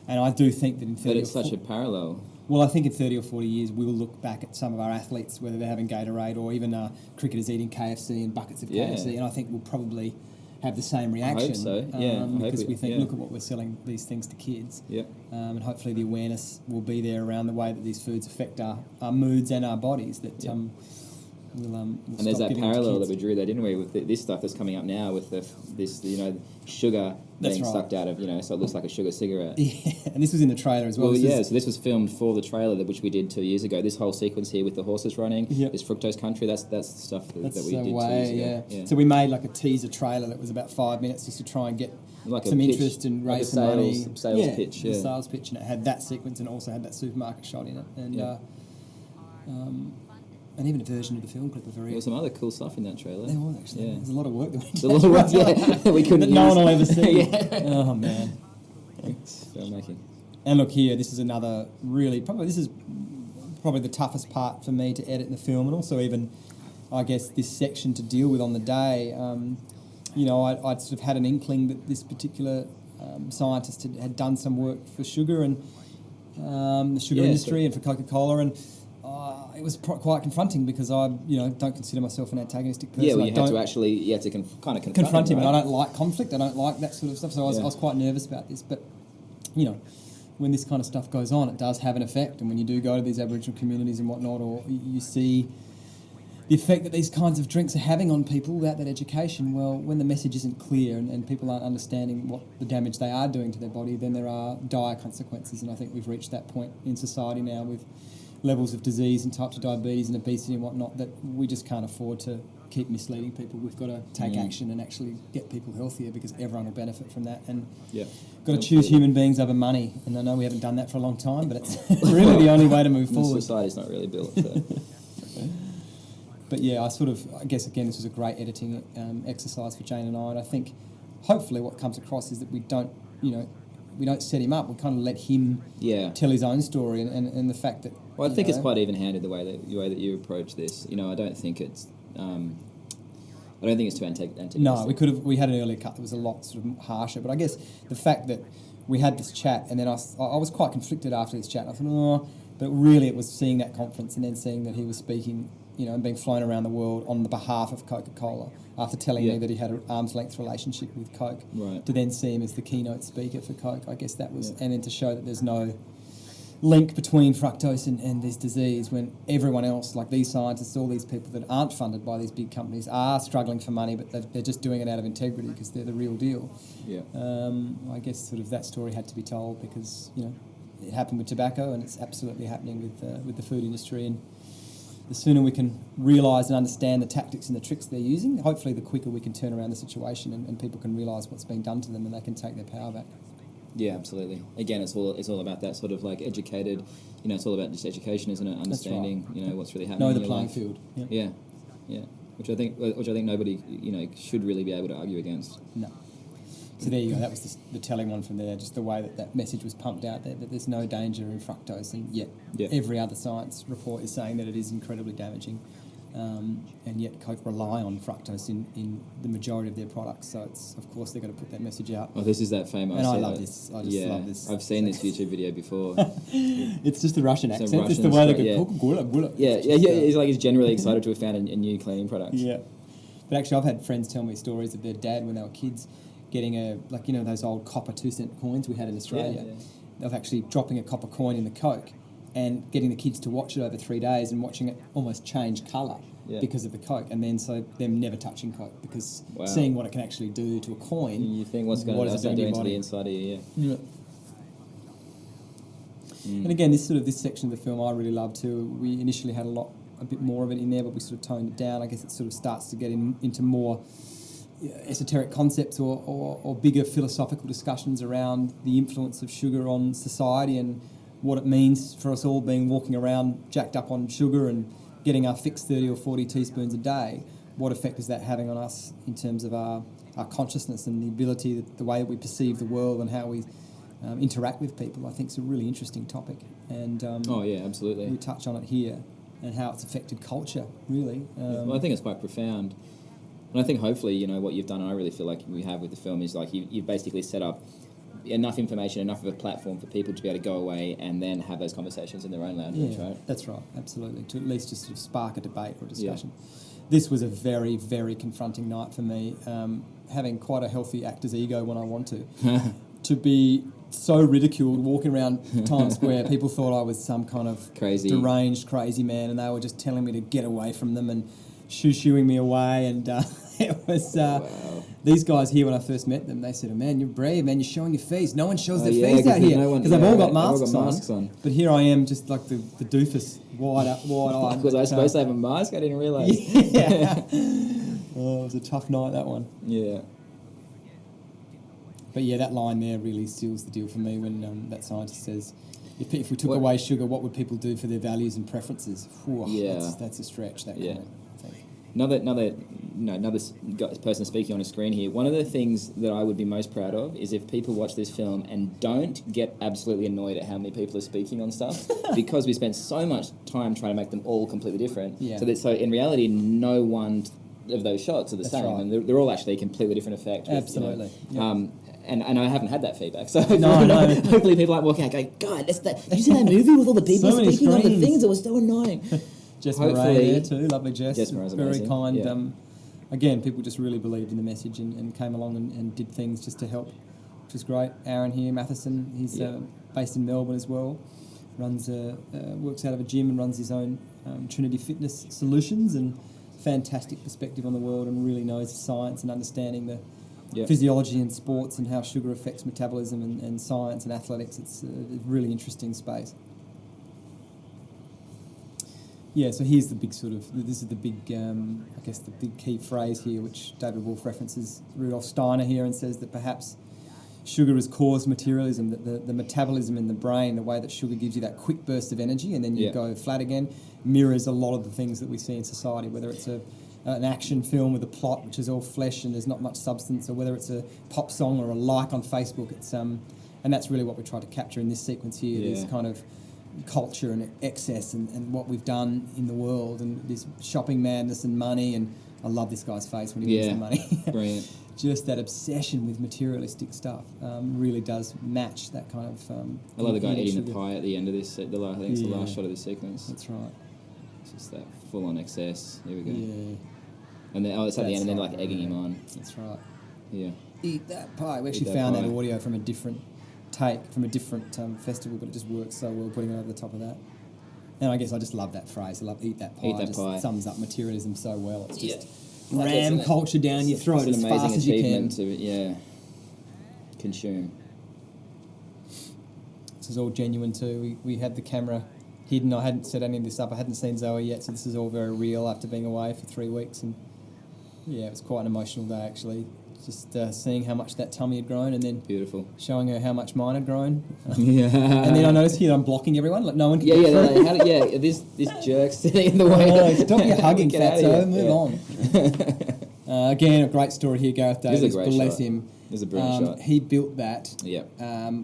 And I do think that in 30 But it's such a parallel. Well, I think in 30 or 40 years we will look back at some of our athletes, whether they're having Gatorade or even cricketers eating KFC and buckets of KFC, and I think we'll probably have the same reaction. I hope so, yeah. Because we think, look at what we're selling these things to kids. Yep. And hopefully the awareness will be there around the way that these foods affect our moods and our bodies. That we'll and there's that parallel that we drew there, didn't we, with this stuff that's coming up now with this sugar being sucked out of, so it looks like a sugar cigarette. Yeah, and this was in the trailer as well. So this was filmed for the trailer which we did 2 years ago. This whole sequence here with the horses running, this fructose country, that's the stuff that we did 2 years ago. Yeah. So we made like a teaser trailer that was about 5 minutes just to try and get some interest and raise some money. Sales pitch, the sales pitch, and it had that sequence and also had that supermarket shot in it. And even a version of the film clip. There was some other cool stuff in that trailer. There was actually. There's a lot of work that went into it. A lot of work, we couldn't that no one will ever see. Oh man. Filmmaking. And look here, this is another really this is probably the toughest part for me to edit in the film, and also even I guess this section to deal with on the day. I'd sort of had an inkling that this particular scientist had done some work for sugar and the sugar industry and for Coca-Cola, and it was quite confronting because I, don't consider myself an antagonistic person. Yeah, well, you had to kind of confront him. Right? And I don't like conflict. I don't like that sort of stuff. So I was quite nervous about this. But, when this kind of stuff goes on, it does have an effect. And when you do go to these Aboriginal communities and whatnot, or you see the effect that these kinds of drinks are having on people without that education, well, when the message isn't clear and people aren't understanding what the damage they are doing to their body, then there are dire consequences. And I think we've reached that point in society now with levels of disease and types of diabetes and obesity and whatnot that we just can't afford to keep misleading people. We've got to take action and actually get people healthier because everyone will benefit from that. And got to choose human beings over money. And I know we haven't done that for a long time, but it's really the only way to move forward. Society's not really built. So. But yeah, I guess again this was a great editing exercise for Jane and I. And I think hopefully what comes across is that we don't set him up. We kind of let him tell his own story, and the fact that. Well, I think it's quite even-handed the way that you approach this. I don't think it's. I don't think it's too antagonistic. No, we had an earlier cut that was a lot sort of harsher, but I guess the fact that we had this chat, and then I was quite conflicted after this chat. I thought, but really it was seeing that conference and then seeing that he was speaking, and being flown around the world on the behalf of Coca-Cola after telling me that he had an arm's length relationship with Coke. Right. To then see him as the keynote speaker for Coke, I guess that was, and then to show that there's no link between fructose and this disease when everyone else, like these scientists, all these people that aren't funded by these big companies are struggling for money, but they're just doing it out of integrity because they're the real deal. Yeah. I guess sort of that story had to be told because, it happened with tobacco and it's absolutely happening with the food industry, and the sooner we can realise and understand the tactics and the tricks they're using, hopefully the quicker we can turn around the situation and people can realise what's being done to them and they can take their power back. Yeah, absolutely. Again, it's all about that sort of like educated, it's all about just education, isn't it? Understanding, what's really happening. Know the playing field. Yeah. Which I think nobody, should really be able to argue against. No. So there you go. That was the telling one from there. Just the way that message was pumped out there that there's no danger in fructose, and yet every other science report is saying that it is incredibly damaging. And yet Coke rely on fructose in the majority of their products, so of course they're going to put that message out. Well, this is that famous. And I love this. I just love this. I've seen this YouTube video before. It's just the Russian accent. It's the way they go gula. He's generally excited to have found a new cleaning product. Yeah, but actually I've had friends tell me stories of their dad when they were kids getting those old copper 2-cent coins we had in Australia. Of actually dropping a copper coin in the Coke and getting the kids to watch it over 3 days and watching it almost change colour because of the Coke, and then so them never touching Coke because seeing what it can actually do to a coin. You think what's going to do to the inside of you? Yeah. And again, this section of the film I really love too. We initially had a bit more of it in there, but we sort of toned it down. I guess it sort of starts to get into more esoteric concepts or bigger philosophical discussions around the influence of sugar on society and what it means for us all walking around jacked up on sugar and getting our fixed 30 or 40 teaspoons a day, what effect is that having on us in terms of our consciousness and the ability, the way that we perceive the world and how we interact with people, I think is a really interesting topic. And oh yeah, absolutely. we touch on it here and how it's affected culture, really. Well, I think it's quite profound. And I think hopefully, you know, what you've done, and I really feel like we have with the film, is like you've basically set up enough information, enough of a platform for people to be able to go away and then have those conversations in their own language, right? That's right, absolutely. To at least just sort of spark a debate or a discussion. Yeah. This was a very, very confronting night for me, having quite a healthy actor's ego when I want to be so ridiculed walking around Times Square. People thought I was some kind of deranged, crazy man, and they were just telling me to get away from them and shoo-shooing me away, and it was... wow. These guys here, when I first met them, they said, "Oh, man, you're brave, man, you're showing your face. No one shows their face out here." Because they've all got masks on. But here I am, just like the doofus, wide-eyed. Was I supposed to have a mask? I didn't realise. Yeah. Oh, it was a tough night, that one. Yeah. But yeah, that line there really seals the deal for me when that scientist says, if we took away sugar, what would people do for their values and preferences? Whew, that's a stretch, that comment. Another person speaking on a screen here. One of the things that I would be most proud of is if people watch this film and don't get absolutely annoyed at how many people are speaking on stuff, because we spent so much time trying to make them all completely different. Yeah. So in reality, no one of those shots are the same, right. And they're all actually a completely different effect. Absolutely. You know, And I haven't had that feedback, so no. Hopefully people aren't walking out going, "God, did you see that movie with all the people speaking on the things? It was so annoying." Jess Murray there too, lovely Jess. Jess Murray's very amazing. Kind. Yeah. Again, people just really believed in the message and came along and did things just to help, which is great. Aaron here, Matheson, he's based in Melbourne as well. Runs works out of a gym and runs his own Trinity Fitness Solutions, and fantastic perspective on the world, and really knows the science and understanding the physiology in sports and how sugar affects metabolism and science and athletics. It's a really interesting space. Yeah, so here's the big this is the big, I guess the big key phrase here, which David Wolf references Rudolf Steiner here, and says that perhaps sugar has caused materialism, that the metabolism in the brain, the way that sugar gives you that quick burst of energy and then you go flat again, mirrors a lot of the things that we see in society, whether it's an action film with a plot which is all flesh and there's not much substance, or whether it's a pop song or a like on Facebook. It's and that's really what we try to capture in this sequence here, this kind of culture and excess and what we've done in the world, and this shopping madness and money. And I love this guy's face when he wins the money. Brilliant. Just that obsession with materialistic stuff really does match that kind of... I love the guy eating the pie at the end of this, I think it's the last shot of this sequence. That's right. It's just that full-on excess. Here we go. Yeah. And then, it's at the end, and they're like egging him on. That's right. Yeah. Eat that pie. We actually found that audio from a different festival, but it just works so well putting it over the top of that. And I guess I just love that phrase. I love eat that pie. It just sums up materialism so well. It's just ram culture down your throat as fast as you can. To consume. This is all genuine too. We had the camera hidden. I hadn't set any of this up. I hadn't seen Zoe yet, so this is all very real after being away for 3 weeks. And yeah, it was quite an emotional day actually. Just seeing how much that tummy had grown, and then showing her how much mine had grown. And then I noticed here I'm blocking everyone, like no one can get this jerk's sitting in the way. Stop your hugging, fatso. Move on. Again, a great story here, Gareth Davis. Bless him. This is a brilliant shot. He built that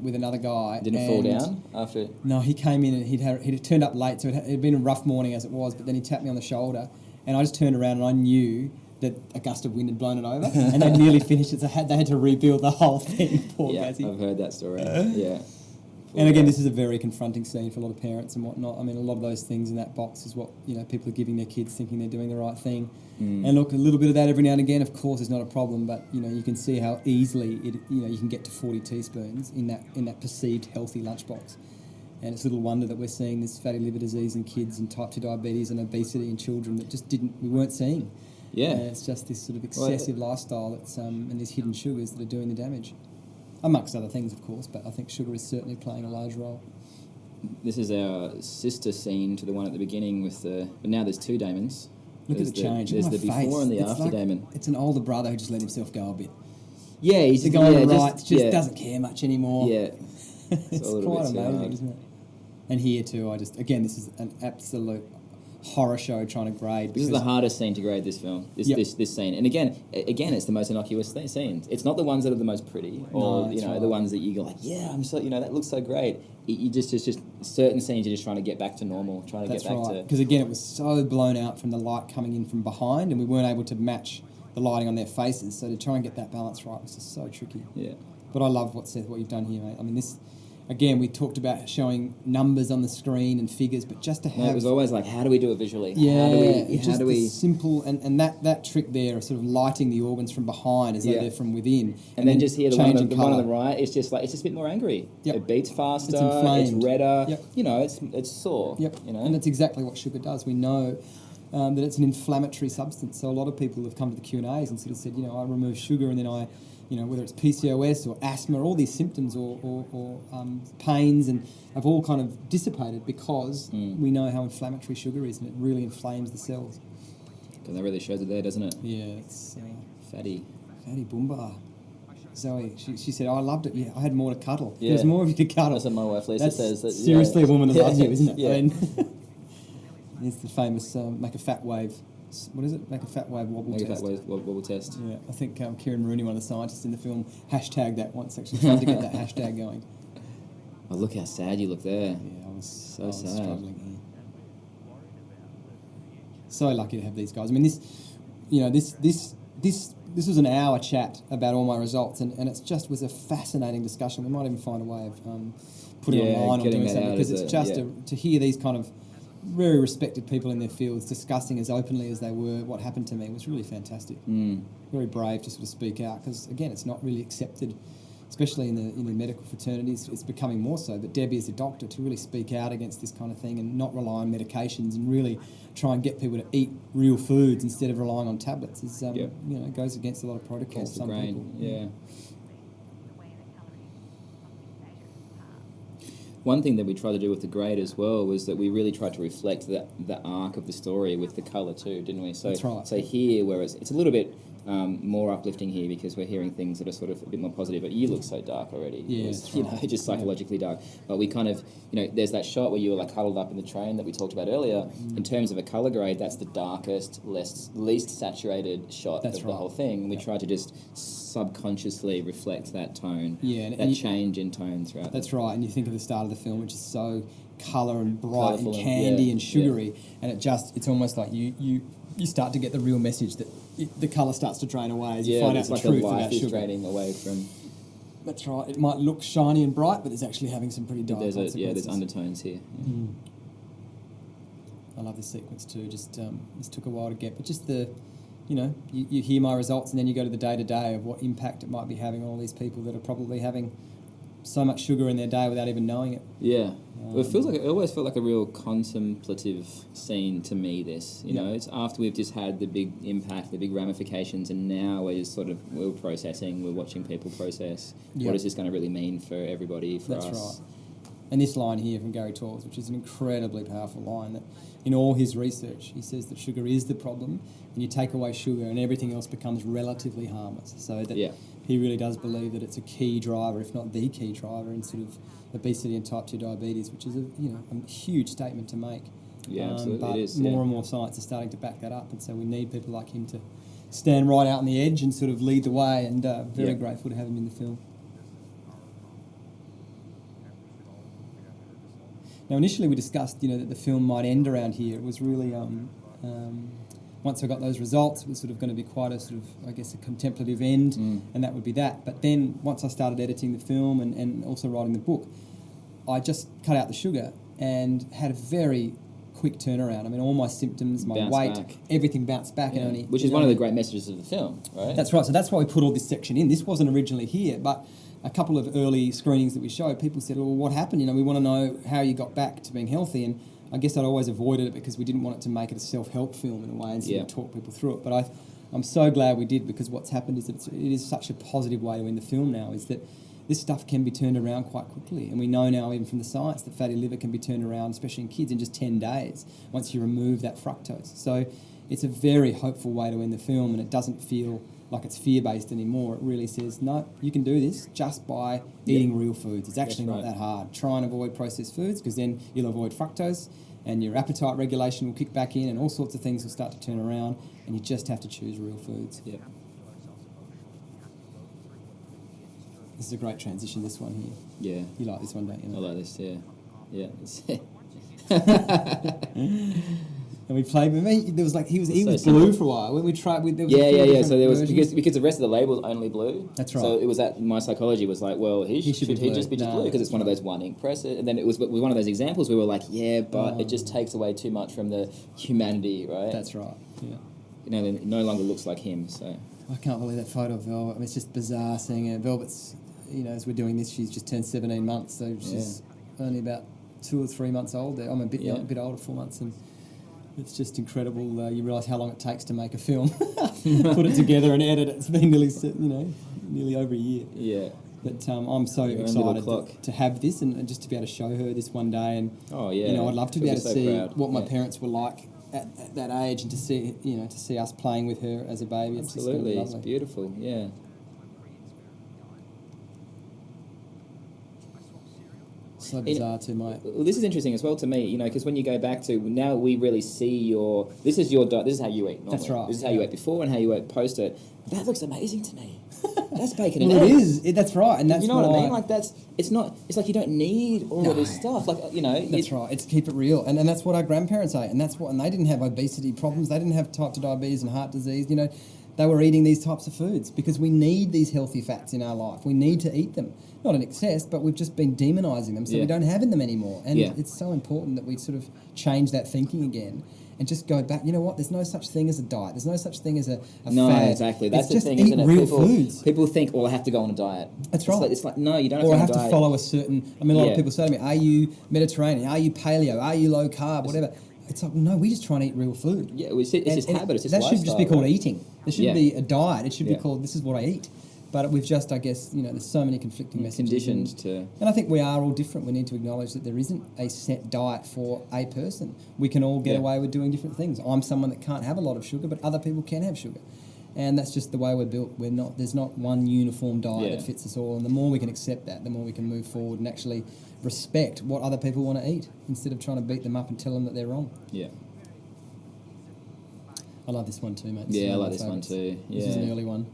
with another guy. Didn't it fall down after? No, he came in and he'd turned up late, so it had been a rough morning as it was, but then he tapped me on the shoulder, and I just turned around and I knew that a gust of wind had blown it over, and they nearly finished it, so they had to rebuild the whole thing. Poor Gazzy. I've heard that story. And again, this is a very confronting scene for a lot of parents and whatnot. I mean, a lot of those things in that box is what people are giving their kids, thinking they're doing the right thing. And look, a little bit of that every now and again, of course, is not a problem. But you can see how easily you can get to 40 teaspoons in that perceived healthy lunchbox. And it's little wonder that we're seeing this fatty liver disease in kids and type 2 diabetes and obesity in children that just we weren't seeing. Yeah, it's just this sort of excessive lifestyle that's and these hidden sugars that are doing the damage, amongst other things, of course. But I think sugar is certainly playing a large role. This is our sister scene to the one at the beginning but now there's 2 Damons. Look at the change. There's the before and the after Damon. It's an older brother who just let himself go a bit. Yeah, he's the guy on the right just doesn't care much anymore. Yeah, it's quite amazing, isn't it? And here too, this is an absolute horror show trying to grade. This is the hardest scene to grade, this film, this scene. And again, it's the most innocuous scenes. It's not the ones that are the most pretty, or the ones that you go like, yeah, I'm so, that looks so great. It's just certain scenes you're just trying to get back to normal, to because again, it was so blown out from the light coming in from behind, and we weren't able to match the lighting on their faces. So to try and get that balance right was just so tricky. Yeah. But I love what you've done here, mate. I mean, this. Again, we talked about showing numbers on the screen and figures, but just to have... it was always like, how do we do it visually? Yeah, how do we simple... And that trick there of sort of lighting the organs from behind as though they're from within. And then just here, the one on the right, it's just a bit more angry. Yep. It beats faster, it's redder, it's sore. Yep, and that's exactly what sugar does. We know that it's an inflammatory substance. So a lot of people have come to the Q&As and sort of said, I remove sugar and then I... whether it's PCOS or asthma, all these symptoms or pains and have all kind of dissipated because we know how inflammatory sugar is and it really inflames the cells. And that really shows it there, doesn't it? Yeah, it's... Fatty Boomba. Zoe, she said, I loved it. Yeah, I had more to cuddle. Yeah. There was more of you to cuddle. That's what my wife Lisa says. That, seriously a woman that loves you, isn't it? Yeah. I mean, it's the famous make a fat wave. What is it? Make a fat wave wobble test. Make a fat wave wobble test. Yeah, I think Kieran Rooney, one of the scientists in the film, hashtagged that once, actually tried to get that hashtag going. Oh, look how sad you look there. Yeah, I was sad. Struggling here. So lucky to have these guys. I mean, this was an hour chat about all my results, and it just was a fascinating discussion. We might even find a way of putting it online or doing something, because it's just to hear these kind of very respected people in their fields discussing as openly as they were what happened to me was really fantastic. Very brave to sort of speak out, because again, it's not really accepted, especially in the medical fraternities. It's becoming more so. But Debbie, as a doctor, to really speak out against this kind of thing and not rely on medications and really try and get people to eat real foods instead of relying on tablets is goes against a lot of protocols. Some people. Yeah. One thing that we tried to do with the grade as well was that we really tried to reflect the arc of the story with the colour too, didn't we? So, that's right. So here, whereas it's a little bit more uplifting here because we're hearing things that are sort of a bit more positive, but you look so dark already. Yeah, just psychologically dark. But we kind of, there's that shot where you were like huddled up in the train that we talked about earlier. In terms of a colour grade, that's the darkest, least saturated shot of the whole thing. We tried to just subconsciously reflect that tone, that change in tone throughout. That's right, and you think of the start of the film, which is so colour and bright and candy and sugary, and it's almost like you start to get the real message that the colour starts to drain away as you find out the truth about sugar. Draining away from. That's right. It might look shiny and bright, but there's actually having some pretty dark consequences. There's undertones here. Yeah. I love this sequence too. Just this took a while to get, but just the, you hear my results and then you go to the day-to-day of what impact it might be having on all these people that are probably having so much sugar in their day without even knowing it. Yeah. It always felt like a real contemplative scene to me, this. It's after we've just had the big impact, the big ramifications, and now we're processing, we're watching people process. What is this going to really mean for everybody, for us? That's right. And this line here from Gary Torres, which is an incredibly powerful line, that in all his research, he says that sugar is the problem, and you take away sugar and everything else becomes relatively harmless. So that he really does believe that it's a key driver, if not the key driver, in sort of obesity and type 2 diabetes, which is a huge statement to make. Yeah, absolutely, but it is. More and more science is starting to back that up, and so we need people like him to stand right out on the edge and sort of lead the way, and very grateful to have him in the film. Now, initially we discussed, that the film might end around here. It was really, once I got those results, it was sort of going to be quite a sort of, I guess, a contemplative end, and that would be that. But then once I started editing the film and also writing the book, I just cut out the sugar and had a very quick turnaround. I mean, all my symptoms, my weight, everything bounced back. Yeah. And only, which is one of the great messages of the film, right? That's right. So that's why we put all this section in. This wasn't originally here, but a couple of early screenings that we showed, people said, well, what happened? We want to know how you got back to being healthy. And I guess I'd always avoided it because we didn't want it to make it a self-help film in a way and sort of talk people through it. But I'm so glad we did, because what's happened is that it is such a positive way to end the film now, is that this stuff can be turned around quite quickly. And we know now, even from the science, that fatty liver can be turned around, especially in kids, in just 10 days once you remove that fructose. So it's a very hopeful way to end the film, and it doesn't feel like it's fear-based anymore. It really says, no, you can do this just by eating real foods. It's actually not that hard. Try and avoid processed foods, because then you'll avoid fructose, and your appetite regulation will kick back in, and all sorts of things will start to turn around, and you just have to choose real foods. Yeah. This is a great transition, this one here. Yeah. You like this one, don't you? I like this, yeah. Yeah. And we played with me. There was like he was So blue for a while. When we tried, there was yeah. So there was versions. because the rest of the label was only blue. That's right. So it was that my psychology was like, well, he should just be just blue because it's one of those one ink press it. And then it was one of those examples we were like, but it just takes away too much from the humanity, right? That's right. Yeah. You know, it no longer looks like him. So I can't believe that photo of Velvet. I mean, it's just bizarre seeing her. Velvet's, as we're doing this, she's just turned 17 months, so she's only about 2 or 3 months old. I'm a bit a bit older, 4 months, and it's just incredible. You realise how long it takes to make a film, put it together and edit it. It's been nearly over a year. Yeah. But I'm so excited to have this and just to be able to show her this one day. And I'd love to be able to see what my parents were like at that age, and to see us playing with her as a baby. Absolutely, it's beautiful. Yeah. So bizarre to my... Well, this is interesting as well to me, because when you go back to now, we really see this is your diet. This is how you eat normally. That's right. This is how you ate before and how you ate post it. That looks amazing to me. That's bacon and well, eggs. it is. That's right, and that's what I mean. Like it's not. It's like you don't need all of this stuff. Like That's right. It's keep it real, and that's what our grandparents ate, and they didn't have obesity problems. They didn't have type 2 diabetes and heart disease. They were eating these types of foods because we need these healthy fats in our life. We need to eat them. Not in excess, but we've just been demonising them, so we don't have them anymore. And it's so important that we sort of change that thinking again and just go back. You know what? There's no such thing as a diet. There's no such thing as a no, fad. Exactly. That's it's the just thing, eat isn't it? real foods. People think, I have to go on a diet. That's right. It's like, no, you don't have or to I have on a diet. to follow a certain... I mean, a lot of people say to me, are you Mediterranean? Are you paleo? Are you low carb? Whatever. It's like, no, we just try and eat real food. Yeah, it's just habit, it's just that lifestyle. That should just be called eating. There shouldn't be a diet. It should be called, this is what I eat. But we've just, I guess, there's so many conflicting messages. Conditioned to... And I think we are all different. We need to acknowledge that there isn't a set diet for a person. We can all get away with doing different things. I'm someone that can't have a lot of sugar, but other people can have sugar. And that's just the way we're built. There's not one uniform diet that fits us all. And the more we can accept that, the more we can move forward and actually respect what other people want to eat instead of trying to beat them up and tell them that they're wrong. Yeah. I love this one too, mate. I like this one too. Yeah. This is an early one.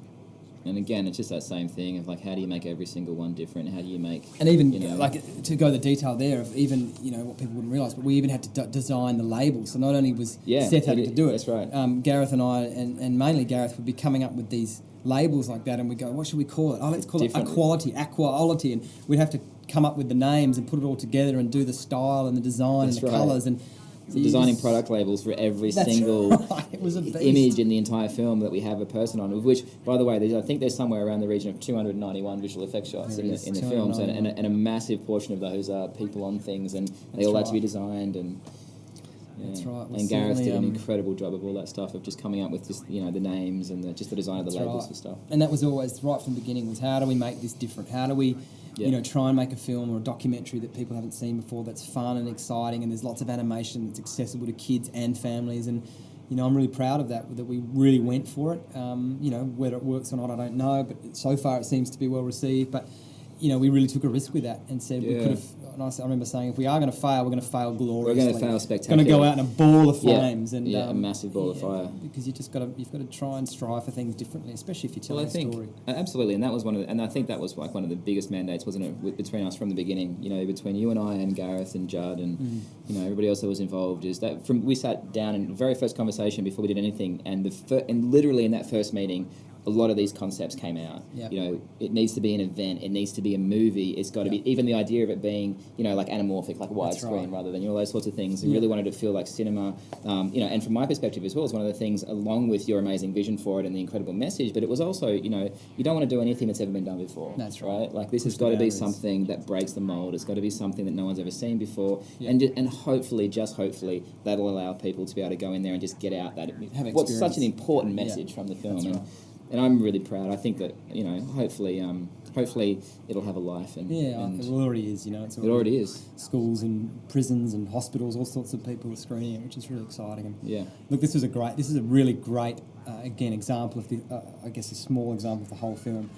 And again, it's just that same thing of like, how do you make every single one different? How do you make... And even, to go the detail there of even, what people wouldn't realise, but we even had to design the labels. So not only was Seth having to do it. That's right. Gareth and I, and mainly Gareth, would be coming up with these labels like that, and we'd go, what should we call it? Oh, let's call it aquaolity. And we'd have to come up with the names and put it all together and do the style and the design and the colours. And so designing product labels for every single image in the entire film that we have a person on, of which, by the way, I think there's somewhere around the region of 291 visual effects shots in the films, and a massive portion of those are people on things, and they all had to be designed. And that's right. And Gareth did an incredible job of all that stuff, of just coming up with just the names and just the design of the labels and stuff. And that was always right from the beginning, was how do we make this different? How do we try and make a film or a documentary that people haven't seen before that's fun and exciting, and there's lots of animation that's accessible to kids and families. And I'm really proud of that we really went for it. Whether it works or not, I don't know, but so far it seems to be well received. But we really took a risk with that and said we could have. And I remember saying, if we are going to fail, we're going to fail gloriously. We're going to fail spectacularly. Going to go out in a ball of flames. And a massive ball of fire. Because you've got to try and strive for things differently, especially if you're telling a story. Absolutely, and that was and I think that was like one of the biggest mandates, wasn't it, between us from the beginning? Between you and I and Gareth and Judd and everybody else that was involved, is that we sat down in the very first conversation before we did anything, and and literally in that first meeting, a lot of these concepts came out. Yep. It needs to be an event. It needs to be a movie. It's got to be, even the idea of it being, like anamorphic, like widescreen rather than, those sorts of things. We really wanted to feel like cinema, and from my perspective as well, it's one of the things, along with your amazing vision for it and the incredible message, but it was also, you don't want to do anything that's ever been done before. That's right. Like, this has got to be something that breaks the mold. It's got to be something that no one's ever seen before. And hopefully, just hopefully, that'll allow people to be able to go in there and just get out that, what's such an important message from the film. And I'm really proud. I think that, hopefully it'll have a life. And it already is. It already is. Schools and prisons and hospitals, all sorts of people are screening it, which is really exciting. And look, this is a really great, again, example of a small example of the whole film.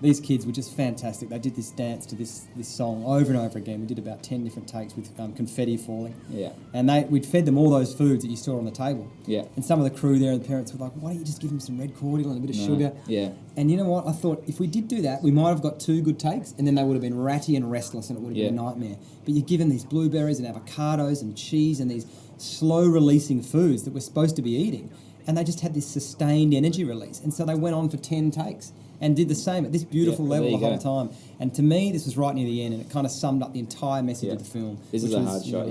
these kids were just fantastic. They did this dance to this song over and over again. We did about 10 different takes with confetti falling. Yeah. And we'd fed them all those foods that you saw on the table. Yeah. And some of the crew there and the parents were like, why don't you just give them some red cordial and a bit of sugar? Yeah. And you know what? I thought if we did do that, we might have got 2 good takes and then they would have been ratty and restless and it would have been a nightmare. But you give them these blueberries and avocados and cheese and these slow-releasing foods that we're supposed to be eating. And they just had this sustained energy release. And so they went on for 10 takes and did the same at this beautiful level the whole time. And to me, this was right near the end, and it kind of summed up the entire message of the film. This is a hard shot,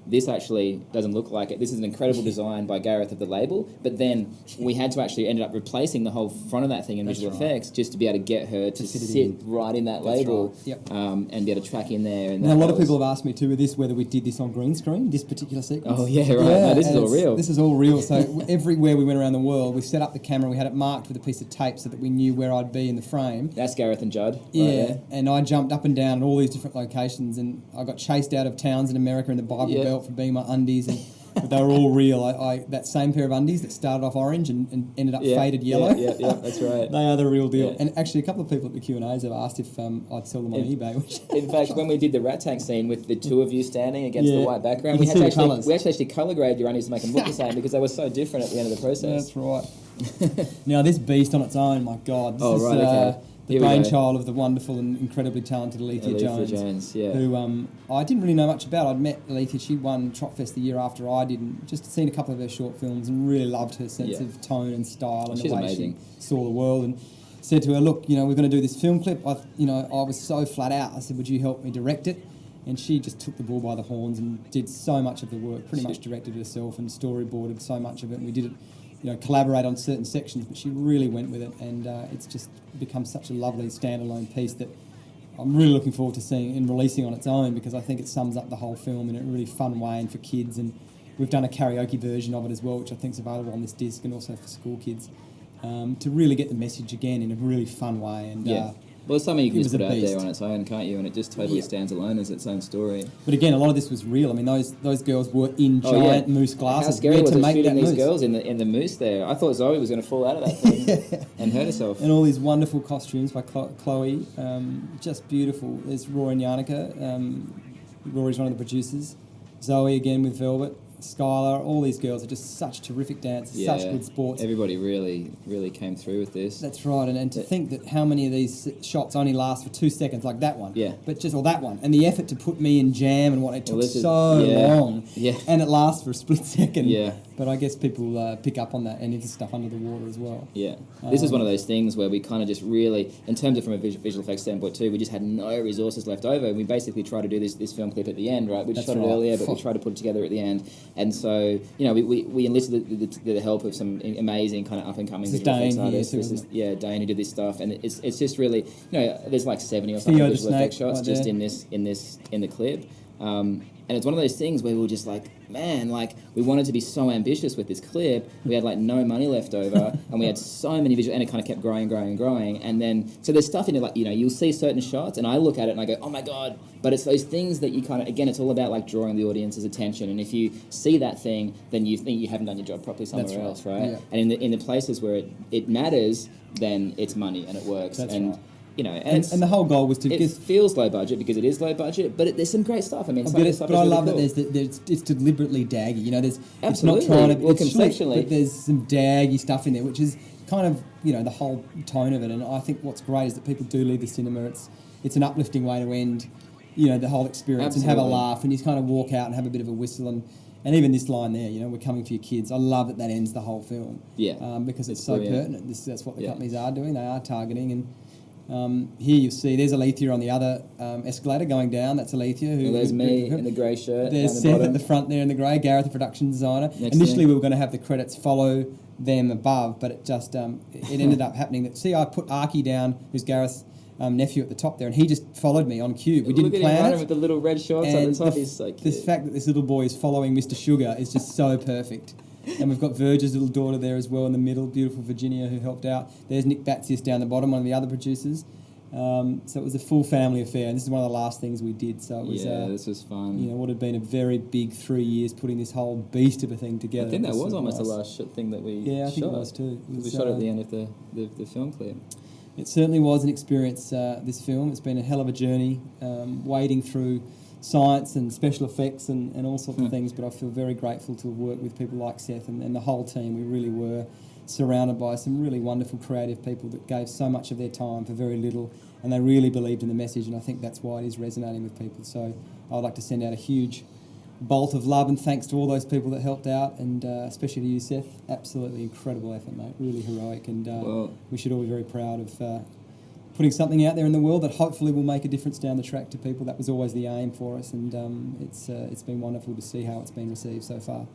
This actually doesn't look like it. This is an incredible design by Gareth of the label, but then we had to actually end up replacing the whole front of that thing in visual effects just to be able to get her to sit right in that label and be able to track in there. And now, a lot of people have asked me too with this whether we did this on green screen, this particular sequence. Oh, yeah, right. No, this is all real. This is all real. So everywhere we went around the world, we set up the camera, we had it marked with a piece of tape so that we knew where I'd be in the frame. That's Gareth and Judd. Yeah, and I jumped up and down in all these different locations, and I got chased out of towns in America in the Bible Belt for being my undies, and but they were all real. I that same pair of undies that started off orange and ended up faded yellow. Yeah, that's right. They are the real deal. Yeah. And actually, a couple of people at the Q&As have asked if I'd sell them on eBay. Which in fact, when we did the rat tank scene with the 2 of you standing against the white background, we actually colour grade your undies to make them look the same because they were so different at the end of the process. That's right. Now, this beast on its own, my God. This is, okay. The brainchild of the wonderful and incredibly talented Alethea Jones, who I didn't really know much about. I'd met Alethea. She won Tropfest the year after I did, and just seen a couple of her short films and really loved her sense of tone and style and the way she saw the world. And said to her, look, we're going to do this film clip. I was so flat out. I said, would you help me direct it? And she just took the bull by the horns and did so much of the work, pretty much directed herself and storyboarded so much of it. And we did it, collaborate on certain sections, but she really went with it, and it's just become such a lovely standalone piece that I'm really looking forward to seeing and releasing on its own, because I think it sums up the whole film in a really fun way and for kids. And we've done a karaoke version of it as well, which I think is available on this disc and also for school kids, to really get the message again in a really fun way. And well, it's something you can just put out there on its own, can't you? And it just totally stands alone as its own story. But again, a lot of this was real. I mean, those girls were in giant moose glasses. How scary was to it make shooting that these moose. girls in the moose there? I thought Zoe was going to fall out of that thing and hurt herself. And all these wonderful costumes by Chloe, just beautiful. There's Rory and Yannicka. Rory's one of the producers. Zoe again with Velvet. Skylar, all these girls are just such terrific dancers, such good sports. Everybody really came through with this. That's right, and to think that how many of these shots only last for 2 seconds, like that one, or that one, and the effort to put me in jam and what it took long, and it lasts for a split second. But I guess people pick up on that and into stuff under the water as well. This is one of those things where we kind of just really, in terms of from a visual effects standpoint too, we just had no resources left over, and we basically tried to do this film clip at the end, right? We just shot it earlier, but we tried to put it together at the end. And so, we enlisted the help of some amazing kind of up-and-coming visual effects artists. Dane who did this stuff, and it's just really, there's like 70 or something visual effects shots right just in the clip. And it's one of those things where we were just like, man, we wanted to be so ambitious with this clip. We had no money left over, and we had so many visual, and it kind of kept growing. And then, so there's stuff in it, you'll see certain shots, and I look at it and I go, oh my God. But it's those things that you kind of, again, it's all about drawing the audience's attention. And if you see that thing, then you think you haven't done your job properly somewhere else, right? Yeah. And in the places where it matters, then it's money and it works. That's right. And the whole goal was to... It feels low budget because it is low budget, but there's some great stuff. I mean, but I love that it's deliberately daggy. Absolutely. It's not trying to... Well, conceptually... But there's some daggy stuff in there, which is kind of, the whole tone of it. And I think what's great is that people do leave the cinema. It's an uplifting way to end, the whole experience. Absolutely. And have a laugh, and you kind of walk out and have a bit of a whistle. And even this line there, we're coming for your kids. I love that ends the whole film. Yeah. Because it's so pertinent. That's what the companies are doing. They are targeting. And here you see, there's Alethea on the other escalator going down. That's Alethea. There's me in the grey shirt. There's Seth at the front there in the grey. Gareth, the production designer. Initially, we were going to have the credits follow them above, but it just it ended up happening that, I put Archie down, who's Gareth's nephew at the top there, and he just followed me on cue. We didn't plan it. With the little red shorts on the top, he's so cute. The fact that this little boy is following Mr. Sugar is just so perfect. And we've got Verge's little daughter there as well in the middle, beautiful Virginia, who helped out. There's Nick Batsius down the bottom, one of the other producers. So it was a full family affair, and this is one of the last things we did. So it was, this was fun. What had been a very big 3 years putting this whole beast of a thing together. I think that was almost the last thing that we shot. I think it was too. We shot at the end of the film clip. It certainly was an experience, this film. It's been a hell of a journey, wading through science and special effects and all sorts of things, but I feel very grateful to have worked with people like Seth and the whole team. We really were surrounded by some really wonderful creative people that gave so much of their time for very little, and they really believed in the message, and I think that's why it is resonating with people. So I'd like to send out a huge bolt of love and thanks to all those people that helped out, and especially to you, Seth. Absolutely incredible effort, mate. Really heroic, and we should all be very proud of putting something out there in the world that hopefully will make a difference down the track to people. That was always the aim for us, and it's been wonderful to see how it's been received so far.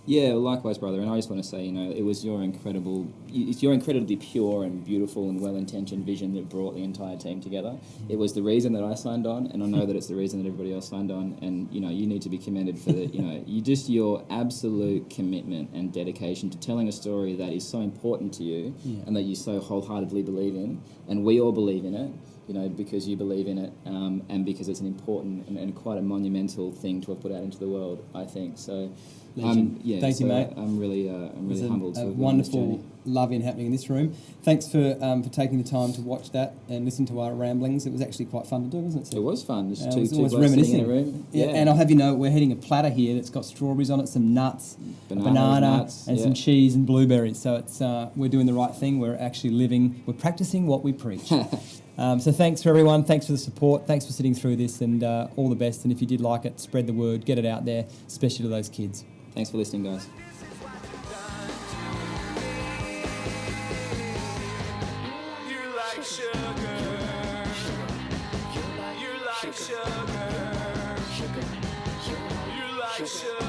Yeah, well, likewise, brother. And I just want to say, you know, it's your incredibly pure and beautiful and well-intentioned vision that brought the entire team together. It was the reason that I signed on, and I know that it's the reason that everybody else signed on. And you know, you need to be commended for the, you know, your absolute commitment and dedication to telling a story that is so important to you and that you so wholeheartedly believe in, and we all believe in it. You know, because you believe in it, and because it's an important and quite a monumental thing to have put out into the world, I think. So, Thank you, mate. I'm really humbled. A wonderful love-in happening in this room. Thanks for taking the time to watch that and listen to our ramblings. It was actually quite fun to do, wasn't it, Seth? It was fun. Just two always blokes sitting reminiscing. in a room. Yeah, and I'll have you know, we're heading a platter here that's got strawberries on it, some nuts, banana, nuts, and some cheese and blueberries. So it's we're doing the right thing. We're actually we're practicing what we preach. So thanks for everyone. Thanks for the support. Thanks for sitting through this, and all the best. And if you did like it, spread the word, get it out there, especially to those kids. Thanks for listening, guys. You like sugar. You like sugar. You like sugar.